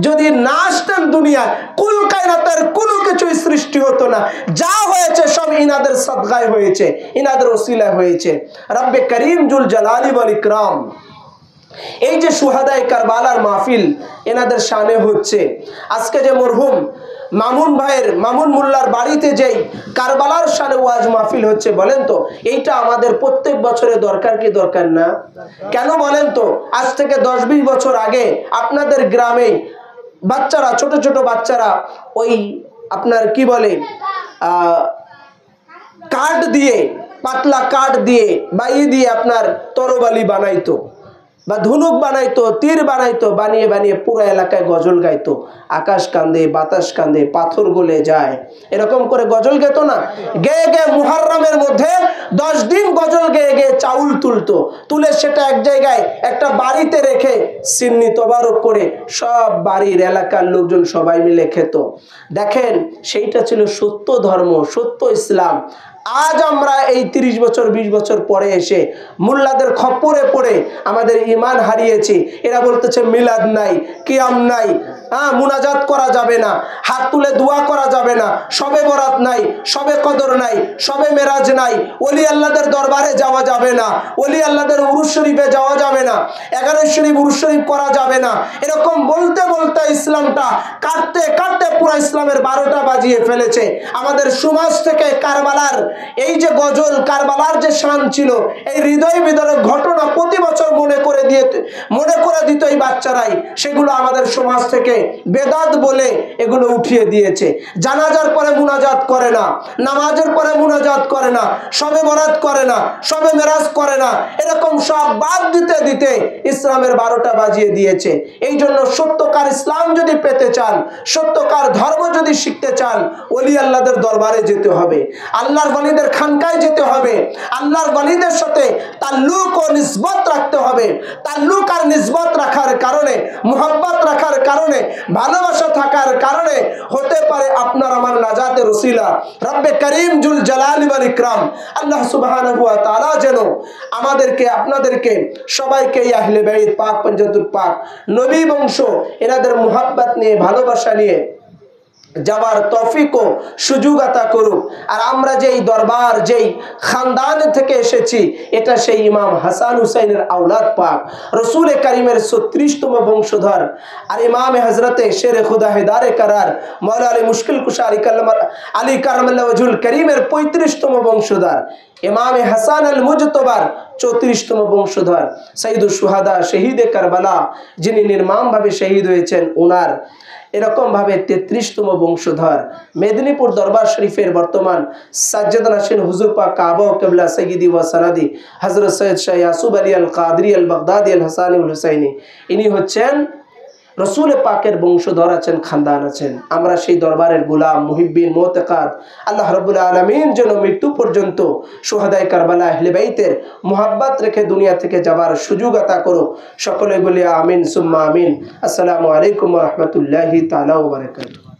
যদি না আসতেন দুনিয়া, কুল কায়নাতের কোনো কিছুই সৃষ্টি হতো না। যা হয়েছে সব ইনাদের সাদগায় হয়েছে, ইনাদের ওসিলায় হয়েছে। রব্বে করিম জুল জালালি ওয়াল ইকরাম এই যে শুহাদায়ে কারবালার মাহফিল এনাদের শানে হচ্ছে, আজকে যে মরহুম মামুন ভাইয়ের, মামুন মোল্লার বাড়িতে যেই কারবালার শানে ওয়াজ মাহফিল হচ্ছে, বলেন তো এইটা আমাদের প্রত্যেক বছরে দরকার কি দরকার না? কেন বলেন তো? আজ থেকে 10-20 বছর আগে আপনাদের গ্রামে বাচ্চারা, ছোট ছোট বাচ্চারা ওই আপনার কি বলে কাঠ দিয়ে, পাতলা কাঠ দিয়ে বাইয়ে দিয়ে আপনার তরবালি বানাইতো বা ধনুক বানাইতো, তীর বানাইতো, বানিয়ে বানিয়ে পুরো এলাকায় গজল গাইতো। আকাশ কান্দে, বাতাস কান্দে, পাথর গলে যায়, এরকম করে গজল গেতো না? গেয়ে গেয়ে মুহররমের মধ্যে 10 দিন গজল গেয়ে গেয়ে চাউল তুলতো, তুলে সেটা এক জায়গায় একটা বাড়িতে রেখে সিন্নি তবারক করে সব বাড়ির এলাকার লোকজন সবাই মিলে খেত। দেখেন সেইটা ছিল সত্য ধর্ম, সত্য ইসলাম। আজ আমরা এই 30 বছর 20 বছর পরে এসে মুল্লাদের খপ্পরে পড়ে আমাদের ঈমান হারিয়েছি। এরা বলতেছে মিলাদ নাই, কিয়াম নাই, মুনাজাত করা যাবে না, হাত তুলে দোয়া করা যাবে না, শবে বরাত নাই, শবে কদর নাই, শবে মেরাজ নাই, ওলি আল্লাহদের দরবারে যাওয়া যাবে না, ওলি আল্লাহদের উরুস শরীফে যাওয়া যাবে না, 11 শরীফ উরুস শরীফ করা যাবে না। এরকম বলতে বলতে ইসলামটা কাটতে কাটতে পুরো ইসলামের 12টা বাজিয়ে ফেলেছে। আমাদের সমাজ থেকে কারবালার এই যে গজল, কারবালার যে শান ছিল, এই হৃদয় বিদারক ঘটনা প্রতি বছর মনে করে দিত এই বাচ্চারাই, সেগুলো আমাদের সমাজ থেকে বেদাত বলে এগুলো উঠিয়ে দিয়েছে। জানাজার পরে মুনাজাত করে না, নামাজের পরে মুনাজাত করে না, শবে বরাত করে না, শবে মেরাজ করে না, এরকম সব বাদ দিতে দিতে ইসলামের 12টা বাজিয়ে দিয়েছে। এই জন্য সত্যকার ইসলাম যদি পেতে চান, সত্যকার ধর্ম যদি শিখতে চান, ওলি আল্লাহদের দরবারে যেতে হবে। আল্লাহর ওলিদের খানকায় যেতে হবে, আল্লাহর ওলিদের সাথে তাল্লুক ও নিসবত রাখতে হবে। তাল্লুক আর নিসবত রাখার কারণে, মুহাব্বত রাখার কারণে, ভালোবাসা থাকার কারণে হতে পারে আপনার আমার নাজাতের ওসিলা। রব্বে করিম জুল জালালি ওয়াল ইকরাম আল্লাহ সুবহানাহু ওয়া তাআলা যেন আমাদেরকে, আপনাদেরকে সবাইকে আহলে বাইত পাক পঞ্জাতুল পাক নবী বংশ এনাদের মুহাব্বত নিয়ে, ভালোবাসা নিয়ে যাবার তৌফিক ও সুযোগ আতা করুক। আর আমরা যেই দরবার, যেই খানদান থেকে এসেছি, এটা সেই ইমাম হাসান হুসাইনের আওলাদ পাক, রসুল করিমের 36তম বংশধর, আর ইমামে হজরতে শের খুদা হেদারে করার মৌলা আলী মুশকিল কুশা আলী কারামাল্লাহ ওয়াজহুল করিমের 35তম বংশধর, ইমামে হাসান আল মুজতবার 34তম বংশধর, সঈদুল সুহাদা শহীদে কারবালা যিনি নির্মমভাবে শহীদ হয়েছেন, ওনার এরকম ভাবে 33তম বংশধর, মেদিনীপুর দরবার শরীফের বর্তমান সাজ্জাদ নাশিন হুজুর পাক কাবা কিবলা সৈয়দি ওয়া সনাদি হযরত সৈয়দ শাহ ইয়াসুব আলী আল কাদরি আল বাগদাদি আল হাসানি আল হুসাইনি, ইনি হচ্ছেন রসুল পাকের বংশধর, আছেন খানদান আছেন। আমরা সেই দরবারের গোলাম, মুহিব্বিন, মুতাকাদ। আল্লাহ রাব্বুল আলামিন যেন মৃত্যু পর্যন্ত শুহাদায়ে কারবালা আহলে বাইতের মুহাব্বত রেখে দুনিয়া থেকে যাবার সুযোগ আতা করো। সকলে বলি আমিন সুম্মা আমিন। আসসালামু আলাইকুম ওয়া রাহমাতুল্লাহি তাআলা ওয়া বারাকাতুহু।